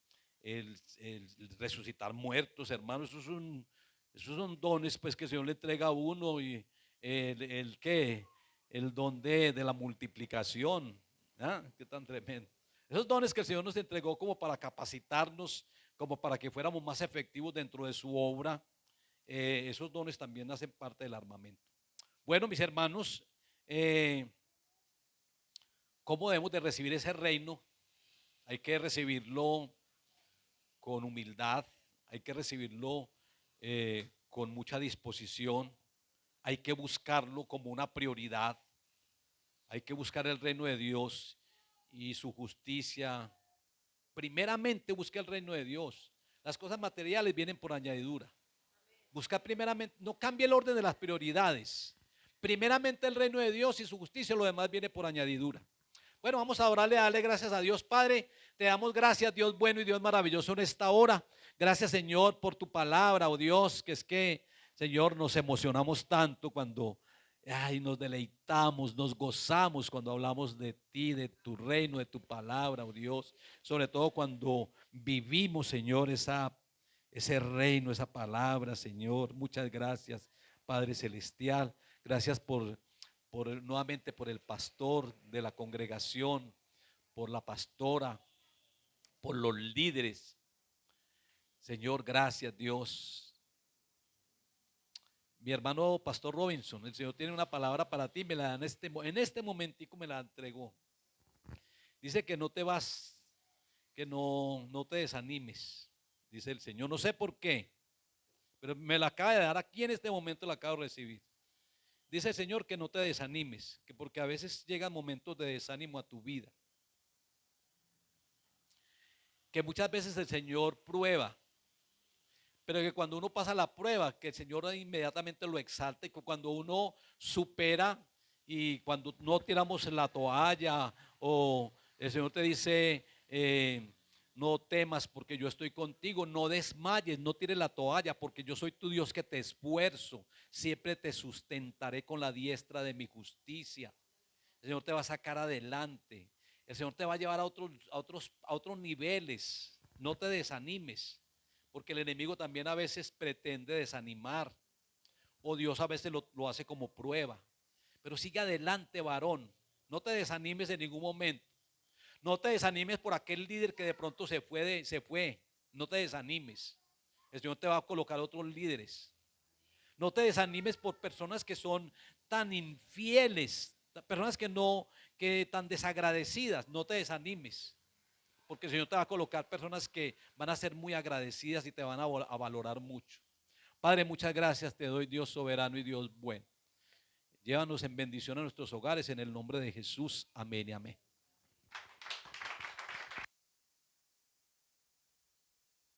resucitar muertos, hermanos, esos son dones pues que el Señor le entrega a uno. Y el don de la multiplicación. ¿Ah? Qué tan tremendo. Esos dones que el Señor nos entregó como para capacitarnos, como para que fuéramos más efectivos dentro de su obra, esos dones también hacen parte del armamento. Bueno, mis hermanos, ¿cómo debemos de recibir ese reino? Hay que recibirlo con humildad, hay que recibirlo con mucha disposición, hay que buscarlo como una prioridad. Hay que buscar el reino de Dios y su justicia. Primeramente busca el reino de Dios. Las cosas materiales vienen por añadidura. Busca primeramente, no cambie el orden de las prioridades. Primeramente el reino de Dios y su justicia, lo demás viene por añadidura. Bueno, vamos a orarle, a darle gracias a Dios. Padre, te damos gracias, Dios bueno y Dios maravilloso, en esta hora. Gracias, Señor, por tu palabra, oh Dios, que es que, Señor, nos emocionamos tanto cuando nos deleitamos, nos gozamos cuando hablamos de ti, de tu reino, de tu palabra, oh Dios. Sobre todo cuando vivimos, Señor, ese reino, esa palabra, Señor. Muchas gracias, Padre Celestial. Gracias nuevamente por el pastor de la congregación, por la pastora, por los líderes. Señor, gracias, Dios. Mi hermano Pastor Robinson, el Señor tiene una palabra para ti, me la da en este momentico me la entregó. Dice que no te vas, que no te desanimes, dice el Señor. No sé por qué, pero me la acaba de dar aquí en este momento, la acabo de recibir. Dice el Señor que no te desanimes, que porque a veces llegan momentos de desánimo a tu vida. Que muchas veces el Señor prueba, pero que cuando uno pasa la prueba, que el Señor inmediatamente lo exalta, y que cuando uno supera y cuando no tiramos la toalla, o el Señor te dice, no temas porque yo estoy contigo, no desmayes, no tires la toalla porque yo soy tu Dios que te esfuerzo, siempre te sustentaré con la diestra de mi justicia. El Señor te va a sacar adelante, el Señor te va a llevar a otros niveles. No te desanimes, porque el enemigo también a veces pretende desanimar o Dios a veces lo hace como prueba. Pero sigue adelante, varón. No te desanimes en ningún momento. No te desanimes por aquel líder que de pronto se fue. No te desanimes. El Señor te va a colocar otros líderes. No te desanimes por personas que son tan infieles, personas que tan desagradecidas. No te desanimes, porque el Señor te va a colocar personas que van a ser muy agradecidas y te van a valorar mucho. Padre, muchas gracias te doy, Dios soberano y Dios bueno. Llévanos en bendición a nuestros hogares en el nombre de Jesús. Amén y amén.